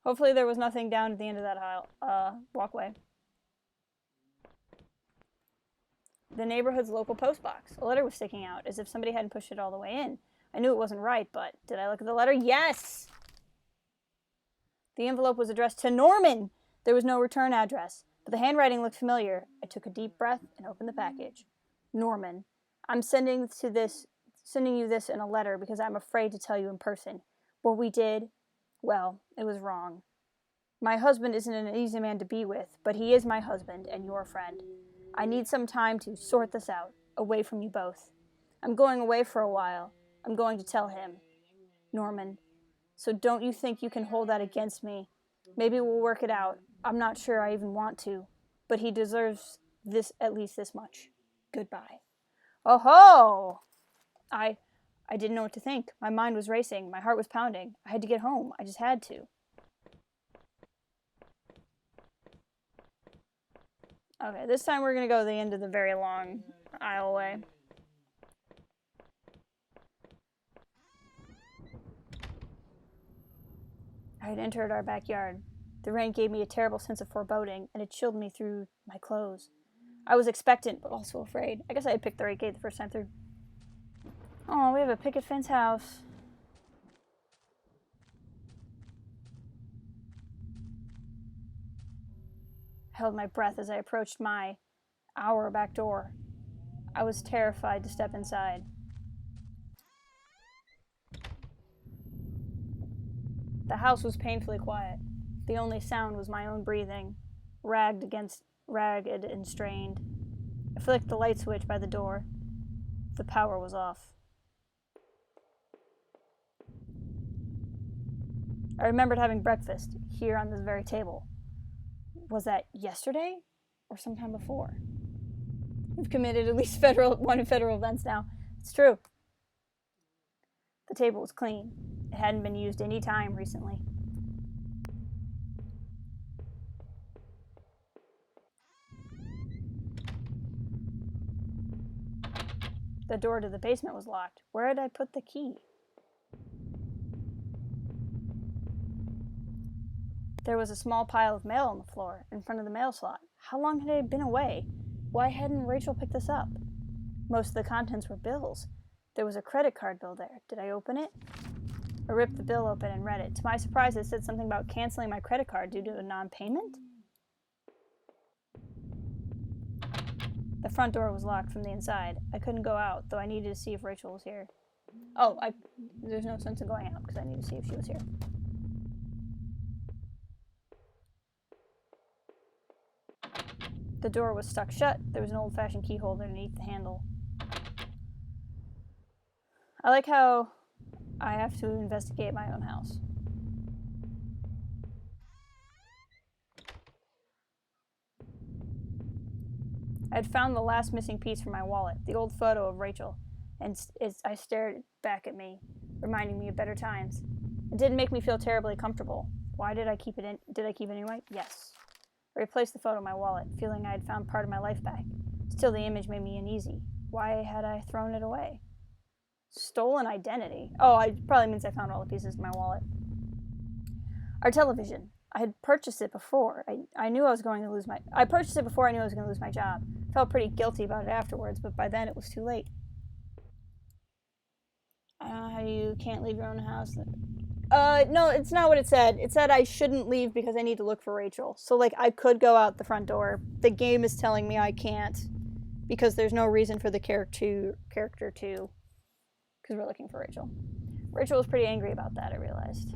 Hopefully there was nothing down at the end of that walkway. The neighborhood's local post box. A letter was sticking out, as if somebody hadn't pushed it all the way in. I knew it wasn't right, but did I look at the letter? Yes! The envelope was addressed to Norman! There was no return address, but the handwriting looked familiar. I took a deep breath and opened the package. Norman, I'm sending you this in a letter because I'm afraid to tell you in person. What we did, well, it was wrong. My husband isn't an easy man to be with, but he is my husband and your friend. I need some time to sort this out, away from you both. I'm going away for a while. I'm going to tell him. Norman. So don't you think you can hold that against me? Maybe we'll work it out. I'm not sure I even want to. But he deserves this, at least this much. Goodbye. Oh ho! I didn't know what to think. My mind was racing. My heart was pounding. I had to get home. I just had to. Okay, this time we're going to go to the end of the very long aisleway. I had entered our backyard. The rain gave me a terrible sense of foreboding, and it chilled me through my clothes. I was expectant, but also afraid. I guess I had picked the right gate the first time through. Oh, we have a picket fence house. I held my breath as I approached our back door. I was terrified to step inside. The house was painfully quiet. The only sound was my own breathing, ragged and strained. I flicked the light switch by the door. The power was off. I remembered having breakfast here on this very table. Was that yesterday or sometime before? We've committed at least one federal offense now. It's true. The table was clean. It hadn't been used any time recently. The door to the basement was locked. Where had I put the key? There was a small pile of mail on the floor in front of the mail slot. How long had I been away? Why hadn't Rachel picked this up? Most of the contents were bills. There was a credit card bill there. Did I open it? I ripped the bill open and read it. To my surprise, it said something about canceling my credit card due to a non-payment. The front door was locked from the inside. I couldn't go out, though I needed to see if Rachel was here. Oh, there's no sense in going out because I need to see if she was here. The door was stuck shut. There was an old-fashioned key holder underneath the handle. I like how I have to investigate my own house. I had found the last missing piece from my wallet, the old photo of Rachel, and I stared back at me, reminding me of better times. It didn't make me feel terribly comfortable. Why did I keep it in? Did I keep it anyway? Yes. I replaced the photo in my wallet, feeling I had found part of my life back. Still, the image made me uneasy. Why had I thrown it away? Stolen identity? Oh, it probably means I found all the pieces in my wallet. Our television. I had purchased it before. I knew I was going to lose my... I purchased it before I knew I was going to lose my job. Felt pretty guilty about it afterwards, but by then it was too late. I don't know how you can't leave your own house. No, it's not what it said. It said I shouldn't leave because I need to look for Rachel. So, like, I could go out the front door. The game is telling me I can't because there's no reason for the character to... Because we're looking for Rachel. Rachel was pretty angry about that, I realized.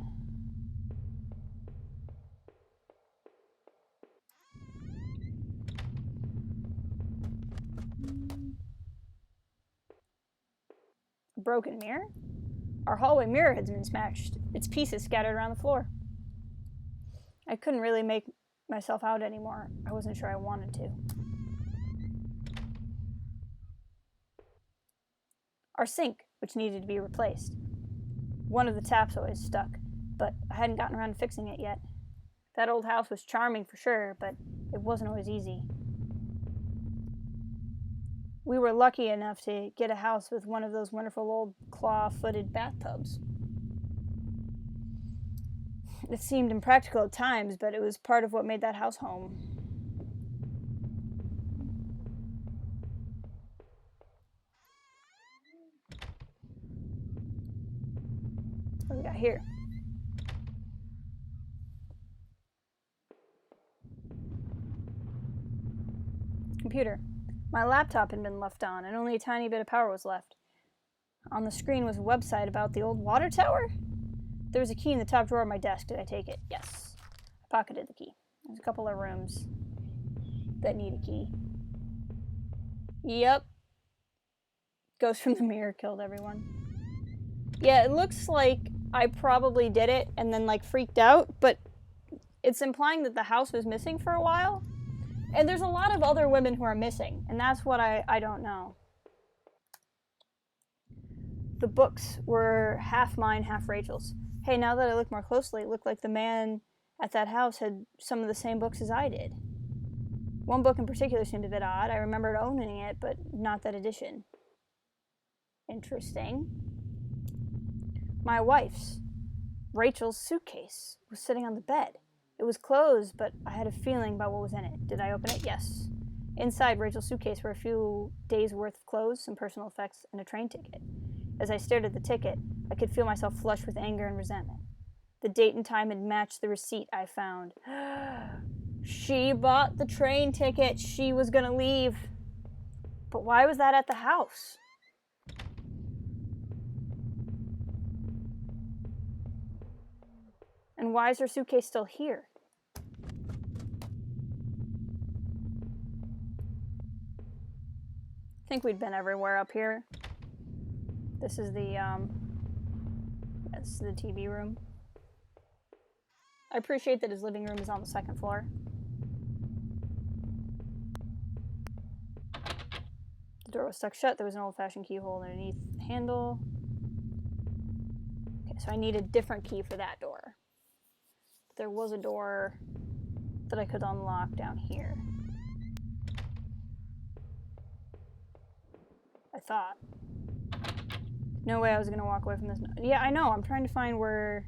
A broken mirror? Our hallway mirror had been smashed, its pieces scattered around the floor. I couldn't really make myself out anymore. I wasn't sure I wanted to. Our sink, which needed to be replaced. One of the taps always stuck, but I hadn't gotten around to fixing it yet. That old house was charming for sure, but it wasn't always easy. We were lucky enough to get a house with one of those wonderful old claw-footed bathtubs. It seemed impractical at times, but it was part of what made that house home. What do we got here? Computer. My laptop had been left on, and only a tiny bit of power was left. On the screen was a website about the old water tower. There was a key in the top drawer of my desk. Did I take it? Yes. I pocketed the key. There's a couple of rooms that need a key. Yep. Ghost from the mirror killed everyone. Yeah, it looks like I probably did it and then, like, freaked out, but it's implying that the house was missing for a while. And there's a lot of other women who are missing, and that's what I don't know. The books were half mine, half Rachel's. Hey, now that I look more closely, it looked like the man at that house had some of the same books as I did. One book in particular seemed a bit odd. I remembered owning it, but not that edition. Interesting. My wife's, Rachel's suitcase was sitting on the bed. It was closed, but I had a feeling about what was in it. Did I open it? Yes. Inside Rachel's suitcase were a few days' worth of clothes, some personal effects, and a train ticket. As I stared at the ticket, I could feel myself flush with anger and resentment. The date and time had matched the receipt I found. She bought the train ticket. She was gonna leave. But why was that at the house? And why is her suitcase still here? I think we'd been everywhere up here. This is the TV room. I appreciate that his living room is on the second floor. The door was stuck shut. There was an old-fashioned keyhole underneath the handle. Okay, so I need a different key for that door. There was a door that I could unlock down here. I thought. No way I was gonna walk away from this. Yeah, I know. I'm trying to find where...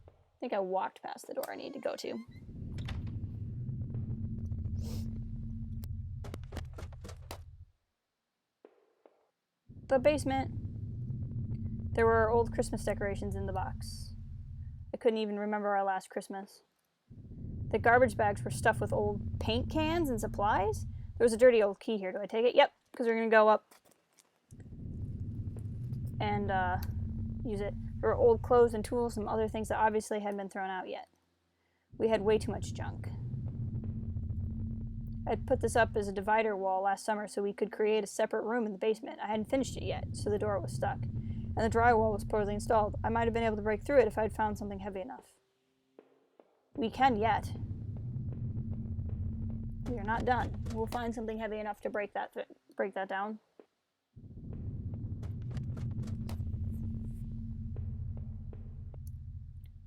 I think I walked past the door I need to go to. The basement. There were old Christmas decorations in the box. I couldn't even remember our last Christmas. The garbage bags were stuffed with old paint cans and supplies. There was a dirty old key here. Do I take it? Yep, because we're going to go up and use it. There were old clothes and tools and other things that obviously hadn't been thrown out yet. We had way too much junk. I'd put this up as a divider wall last summer so we could create a separate room in the basement. I hadn't finished it yet, so the door was stuck. And the drywall was poorly installed. I might have been able to break through it if I'd found something heavy enough. We can yet. We are not done. We'll find something heavy enough to break that down.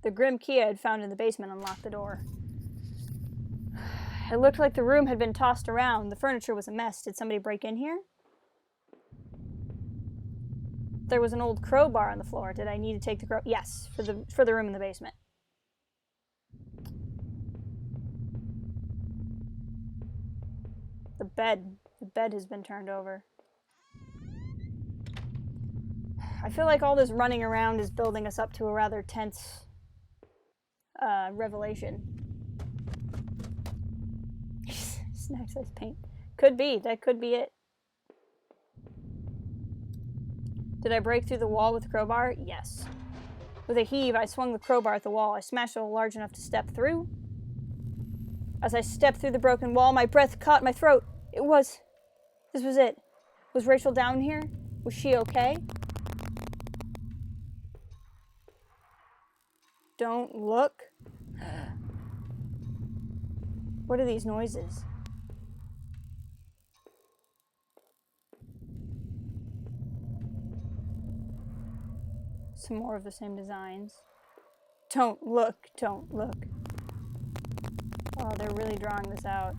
The grim key I had found in the basement unlocked the door. It looked like the room had been tossed around. The furniture was a mess. Did somebody break in here? There was an old crowbar on the floor. Did I need to take the crowbar? Yes, for the room in the basement. The bed has been turned over. I feel like all this running around is building us up to a rather tense revelation. Snack size paint. Could be. That could be it. Did I break through the wall with the crowbar? Yes. With a heave, I swung the crowbar at the wall. I smashed it large enough to step through. As I stepped through the broken wall, my breath caught my throat. This was it. Was Rachel down here? Was she okay? Don't look. What are these noises? Some more of the same designs. Don't look, don't look. Oh, they're really drawing this out.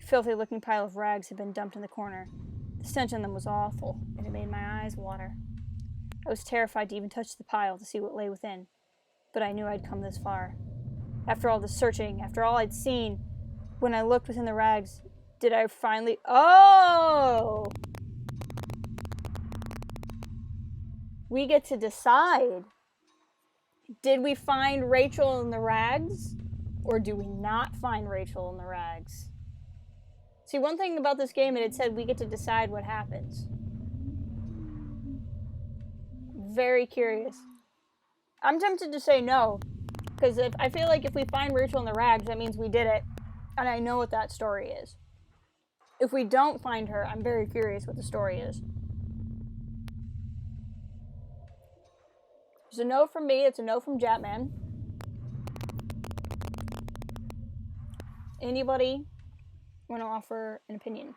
A filthy looking pile of rags had been dumped in the corner. The stench on them was awful, and it made my eyes water. I was terrified to even touch the pile to see what lay within, but I knew I'd come this far. After all the searching, after all I'd seen, when I looked within the rags, did I finally... Oh! We get to decide. Did we find Rachel in the rags? Or do we not find Rachel in the rags? See, one thing about this game, it said we get to decide what happens. Very curious. I'm tempted to say no. Because I feel like if we find Rachel in the rags, that means we did it. And I know what that story is. If we don't find her, I'm very curious what the story is. It's a no from me. It's a no from Japman. Anybody want to offer an opinion?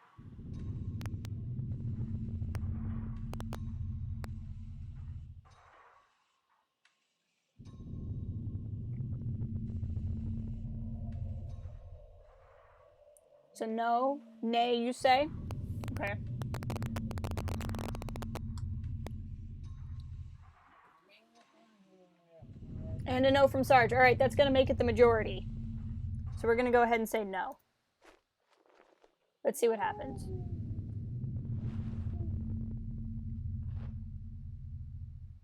It's a no. Nay, you say? Okay. And a no from Sarge. Alright, that's going to make it the majority. So we're going to go ahead and say no. Let's see what happens.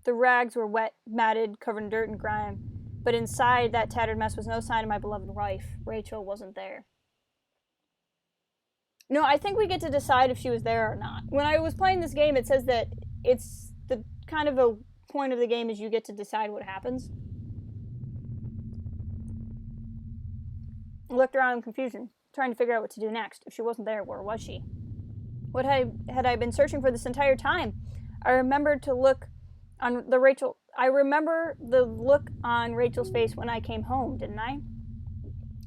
The rags were wet, matted, covered in dirt and grime, but inside that tattered mess was no sign of my beloved wife. Rachel wasn't there. No, I think we get to decide if she was there or not. When I was playing this game, it says that it's the kind of a point of the game is you get to decide what happens. I looked around in confusion, trying to figure out what to do next. If she wasn't there, where was she? What had I been searching for this entire time? I remember the look on Rachel's face when I came home, didn't I?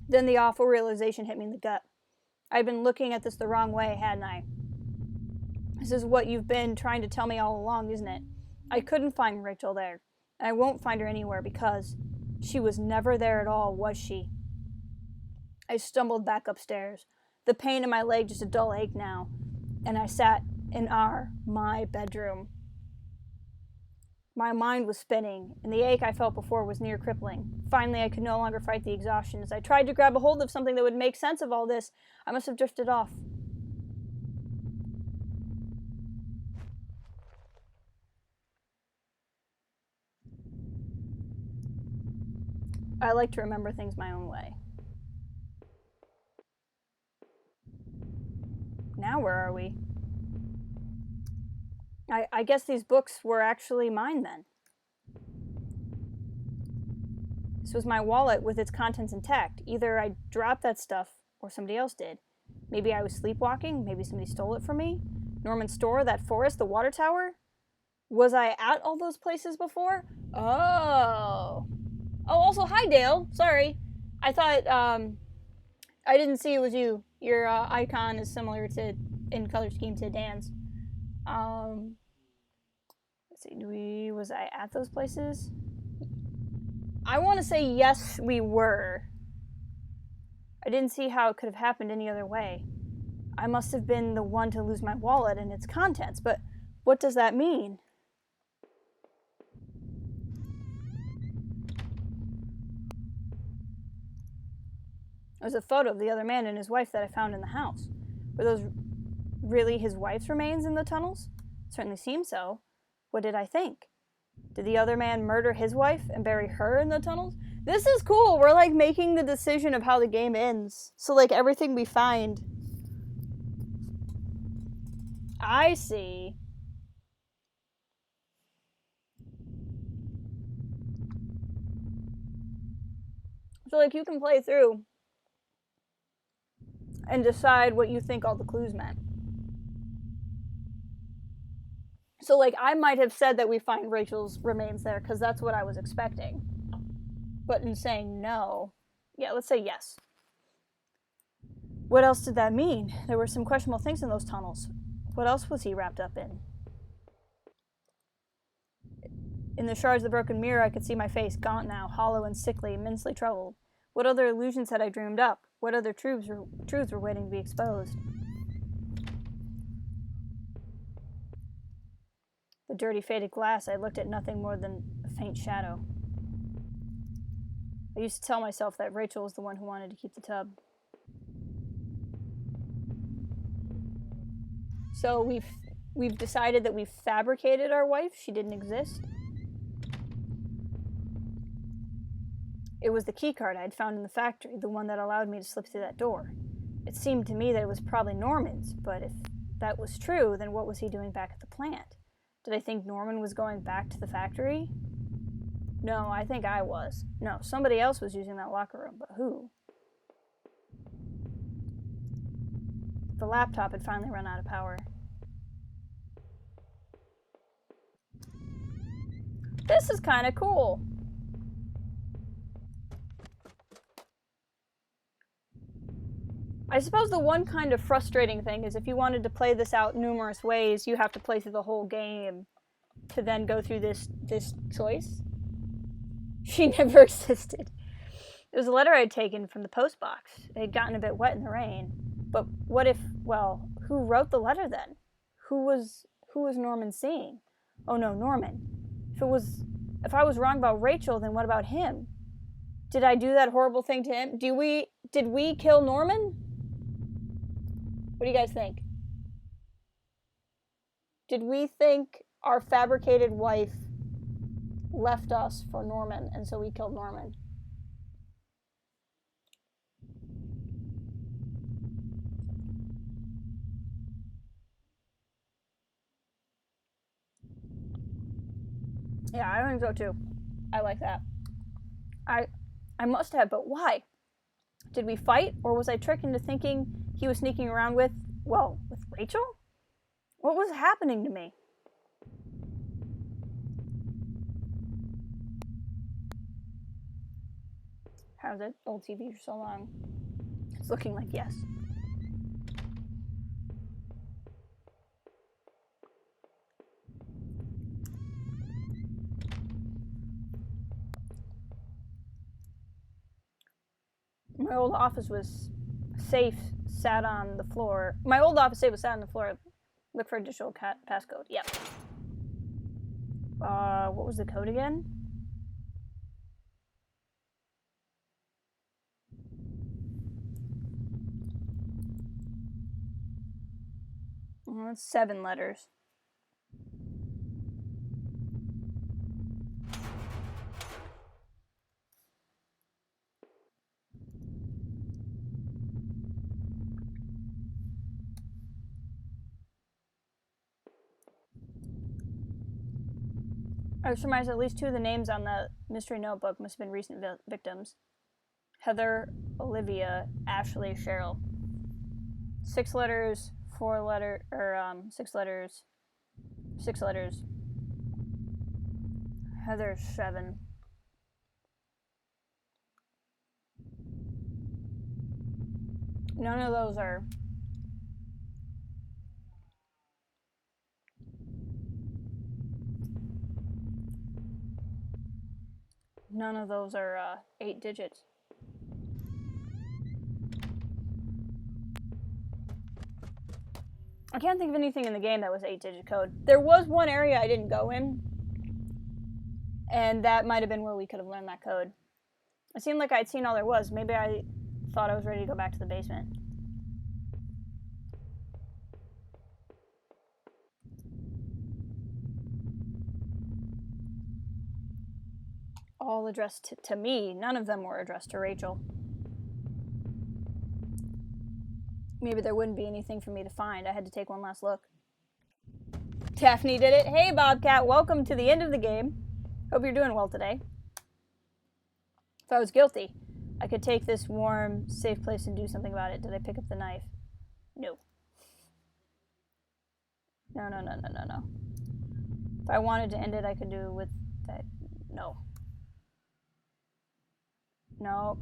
Then the awful realization hit me in the gut. I'd been looking at this the wrong way, hadn't I? This is what you've been trying to tell me all along, isn't it? I couldn't find Rachel there, and I won't find her anywhere because she was never there at all, was she? I stumbled back upstairs, the pain in my leg just a dull ache now, and I sat in my bedroom. My mind was spinning, and the ache I felt before was near crippling. Finally, I could no longer fight the exhaustion. As I tried to grab a hold of something that would make sense of all this, I must have drifted off. I like to remember things my own way. Now where are we? I guess these books were actually mine then. This was my wallet with its contents intact. Either I dropped that stuff or somebody else did. Maybe I was sleepwalking. Maybe somebody stole it from me. Norman's store, that forest, the water tower. Was I at all those places before? Oh, also, hi, Dale. Sorry. I thought, I didn't see it was you. Your icon is similar to, in color scheme, to Dan's. Let's see, was I at those places? I want to say yes, we were. I didn't see how it could have happened any other way. I must have been the one to lose my wallet and its contents, but what does that mean? There's a photo of the other man and his wife that I found in the house. Were those really his wife's remains in the tunnels? It certainly seemed so. What did I think? Did the other man murder his wife and bury her in the tunnels? This is cool. We're like making the decision of how the game ends. So like everything we find. I see. So like you can play through and decide what you think all the clues meant. So, like, I might have said that we find Rachel's remains there, because that's what I was expecting. But in saying no, yeah, let's say yes. What else did that mean? There were some questionable things in those tunnels. What else was he wrapped up in? In the shards of the broken mirror, I could see my face, gaunt now, hollow and sickly, immensely troubled. What other illusions had I dreamed up? What other truths were waiting to be exposed? The dirty, faded glass, I looked at nothing more than a faint shadow. I used to tell myself that Rachel was the one who wanted to keep the tub. So we've decided that we've fabricated our wife. She didn't exist. It was the key card I had found in the factory, the one that allowed me to slip through that door. It seemed to me that it was probably Norman's, but if that was true, then what was he doing back at the plant? Did I think Norman was going back to the factory? No, I think I was. No, somebody else was using that locker room, but who? The laptop had finally run out of power. This is kind of cool. I suppose the one kind of frustrating thing is if you wanted to play this out numerous ways, you have to play through the whole game to then go through this choice. She never existed. It was a letter I had taken from the post box. It had gotten a bit wet in the rain. But what if, well, who wrote the letter then? Who was Norman seeing? Oh no, Norman. If I was wrong about Rachel, then what about him? Did I do that horrible thing to him? Did we kill Norman? What do you guys think? Did we think our fabricated wife left us for Norman, and so we killed Norman? Yeah, I think so too. I like that. I must have, but why? Did we fight, or was I tricked into thinking he was sneaking around with Rachel? What was happening to me? How's it old TV for so long? It's looking like yes. My old office was safe, sat on the floor. My old office safe was sat on the floor. Look for additional passcode. Yep. What was the code again? It's 7 letters. I was surmised at least 2 of the names on the mystery notebook must have been recent victims. Heather, Olivia, Ashley, Cheryl. 6 letters, 4 letter, or 6 letters, 6 letters. Heather, 7. None of those are. None of those are 8 digits. I can't think of anything in the game that was 8-digit code. There was one area I didn't go in, and that might have been where we could have learned that code. It seemed like I'd seen all there was. Maybe I thought I was ready to go back to the basement. All addressed to me. None of them were addressed to Rachel. Maybe there wouldn't be anything for me to find. I had to take one last look. Daphne did it. Hey, Bobcat. Welcome to the end of the game. Hope you're doing well today. If I was guilty, I could take this warm, safe place and do something about it. Did I pick up the knife? No. No. If I wanted to end it, I could do it with that. No. No.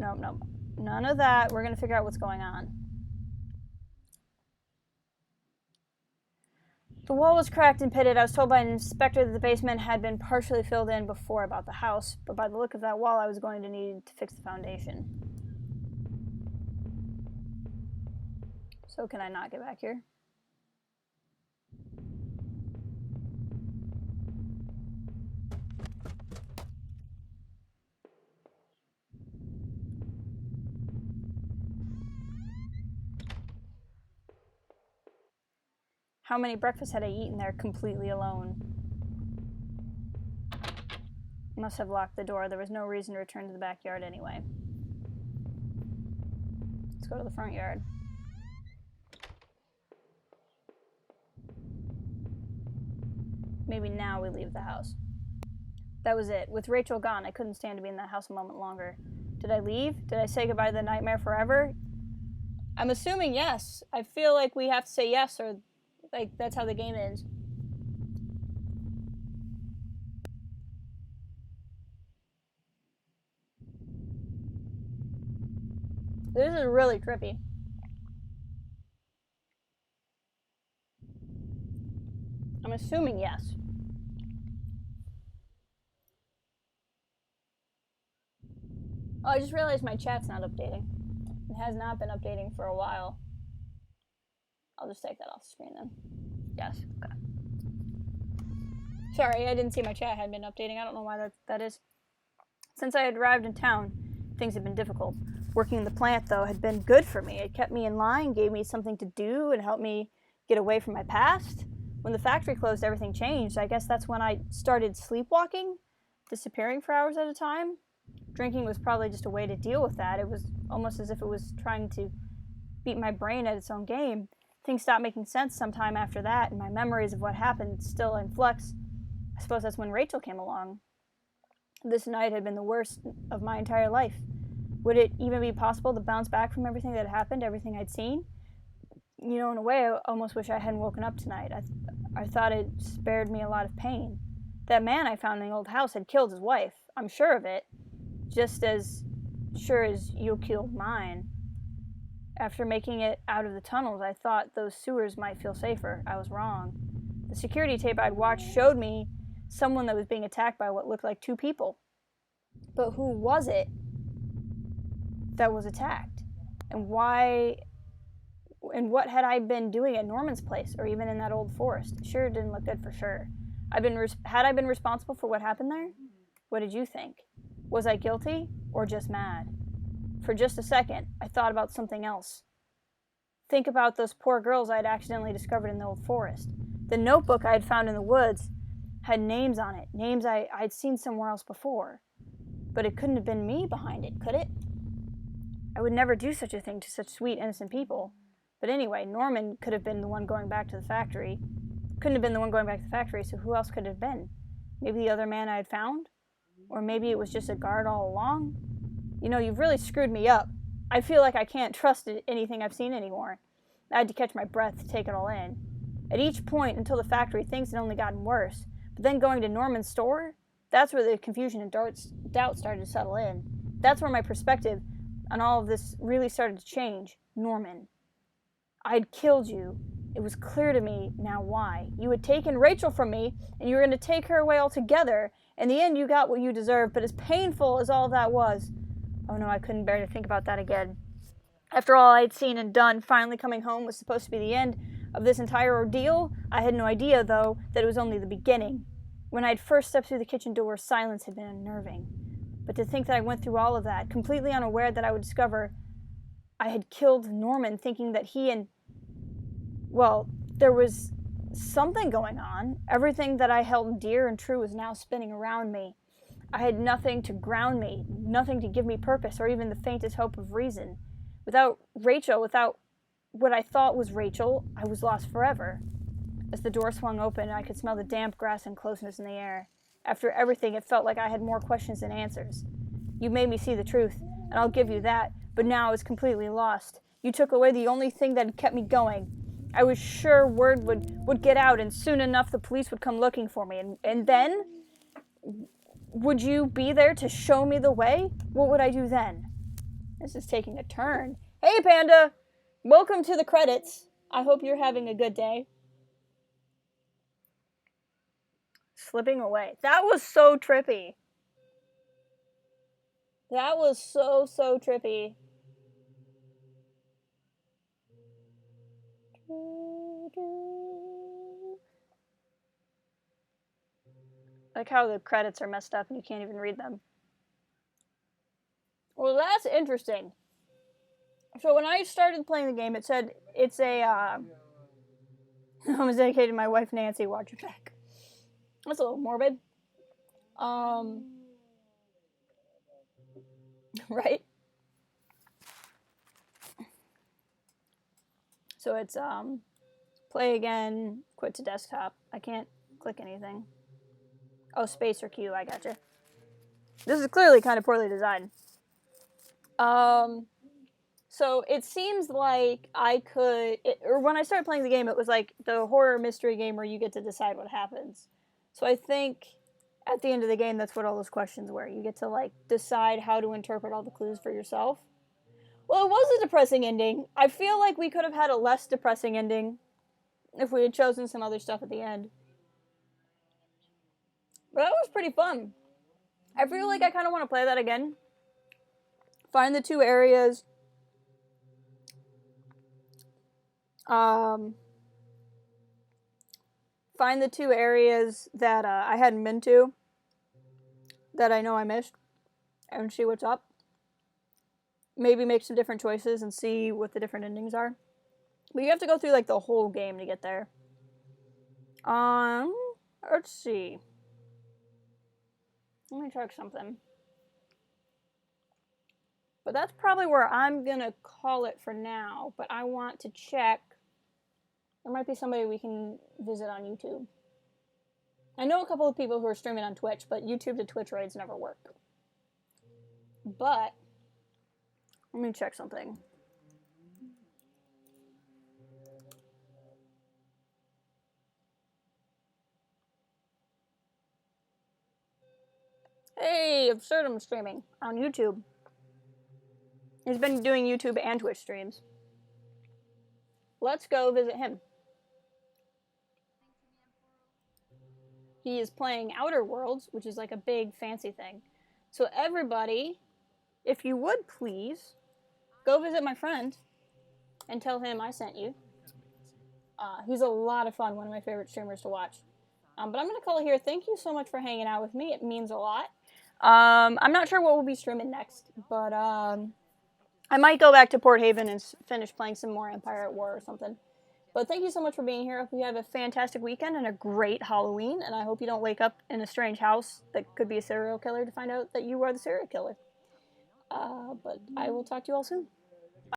None of that. We're going to figure out what's going on. The wall was cracked and pitted. I was told by an inspector that the basement had been partially filled in before I bought the house, but by the look of that wall, I was going to need to fix the foundation. So can I not get back here? How many breakfasts had I eaten there completely alone? Must have locked the door. There was no reason to return to the backyard anyway. Let's go to the front yard. Maybe now we leave the house. That was it. With Rachel gone, I couldn't stand to be in that house a moment longer. Did I leave? Did I say goodbye to the nightmare forever? I'm assuming yes. I feel like we have to say yes, or like that's how the game ends. This is really trippy. I'm assuming yes. Oh, I just realized my chat's not updating. It has not been updating for a while. I'll just take that off the screen then. Yes, okay. Sorry, I didn't see my chat had been updating. I don't know why that is. Since I had arrived in town, things had been difficult. Working in the plant, though, had been good for me. It kept me in line, gave me something to do, and helped me get away from my past. When the factory closed, everything changed. I guess that's when I started sleepwalking, disappearing for hours at a time. Drinking was probably just a way to deal with that. It was almost as if it was trying to beat my brain at its own game. Things stopped making sense sometime after that, and my memories of what happened still in flux. I suppose that's when Rachel came along. This night had been the worst of my entire life. Would it even be possible to bounce back from everything that had happened, everything I'd seen? You know, in a way, I almost wish I hadn't woken up tonight. I thought it spared me a lot of pain. That man I found in the old house had killed his wife. I'm sure of it. Just as sure as you killed mine. After making it out of the tunnels, I thought those sewers might feel safer. I was wrong. The security tape I'd watched showed me someone that was being attacked by what looked like two people. But who was it that was attacked? And why? And what had I been doing at Norman's place, or even in that old forest? It sure didn't look good for sure. Had I been responsible for what happened there? What did you think? Was I guilty, or just mad? For just a second, I thought about something else. Think about those poor girls I had accidentally discovered in the old forest. The notebook I had found in the woods had names on it, names I'd seen somewhere else before. But it couldn't have been me behind it, could it? I would never do such a thing to such sweet, innocent people. But anyway, Norman could have been the one going back to the factory. Couldn't have been the one going back to the factory, so who else could it have been? Maybe the other man I had found? Or maybe it was just a guard all along? You know, you've really screwed me up. I feel like I can't trust anything I've seen anymore. I had to catch my breath to take it all in. At each point until the factory, things had only gotten worse. But then going to Norman's store, that's where the confusion and doubt started to settle in. That's where my perspective on all of this really started to change. Norman. I'd killed you. It was clear to me now why. You had taken Rachel from me, and you were going to take her away altogether. In the end, you got what you deserved, but as painful as all that was... Oh no, I couldn't bear to think about that again. After all I'd seen and done, finally coming home was supposed to be the end of this entire ordeal. I had no idea, though, that it was only the beginning. When I'd first stepped through the kitchen door, silence had been unnerving. But to think that I went through all of that, completely unaware that I would discover I had killed Norman, thinking that he and... Well, there was something going on. Everything that I held dear and true was now spinning around me. I had nothing to ground me, nothing to give me purpose, or even the faintest hope of reason. Without Rachel, without what I thought was Rachel, I was lost forever. As the door swung open, I could smell the damp grass and closeness in the air. After everything, it felt like I had more questions than answers. You made me see the truth, and I'll give you that, but now I was completely lost. You took away the only thing that had kept me going. I was sure word would get out, and soon enough the police would come looking for me. And then? Would you be there to show me the way? What would I do then? This is taking a turn. Hey, Panda! Welcome to the credits. I hope you're having a good day. Slipping away. That was so trippy. That was so trippy. Like how the credits are messed up and you can't even read them. Well, that's interesting. So when I started playing the game, it said it's a, I was dedicated to my wife, Nancy. Watch your back. That's a little morbid. Right? So it's, play again, quit to desktop. I can't click anything. Oh, space or Q, I gotcha. This is clearly kind of poorly designed. So it seems like I could, or when I started playing the game, it was like the horror mystery game where you get to decide what happens. So I think at the end of the game, that's what all those questions were. You get to like decide how to interpret all the clues for yourself. Well, it was a depressing ending. I feel like we could have had a less depressing ending if we had chosen some other stuff at the end. But that was pretty fun. I feel like I kind of want to play that again. Find the two areas. Find the two areas that I hadn't been to, that I know I missed, and see what's up. maybe make some different choices and see what the different endings are. But you have to go through like the whole game to get there. Let's see. Let me check something. But that's probably where I'm gonna call it for now. But I want to check. There might be somebody we can visit on YouTube. I know a couple of people who are streaming on Twitch, but YouTube to Twitch raids never work. But let me check something. Hey, Absurdum streaming on YouTube. He's been doing YouTube and Twitch streams. Let's go visit him. He is playing Outer Worlds, which is like a big fancy thing. So everybody, if you would please, go visit my friend and tell him I sent you. He's a lot of fun, one of my favorite streamers to watch. But I'm going to call it here. Thank you so much for hanging out with me. It means a lot. I'm not sure what we'll be streaming next, but I might go back to Port Haven and finish playing some more Empire at War or something. But thank you so much for being here. I hope you have a fantastic weekend and a great Halloween, and I hope you don't wake up in a strange house that could be a serial killer to find out that you are the serial killer. But I will talk to you all soon.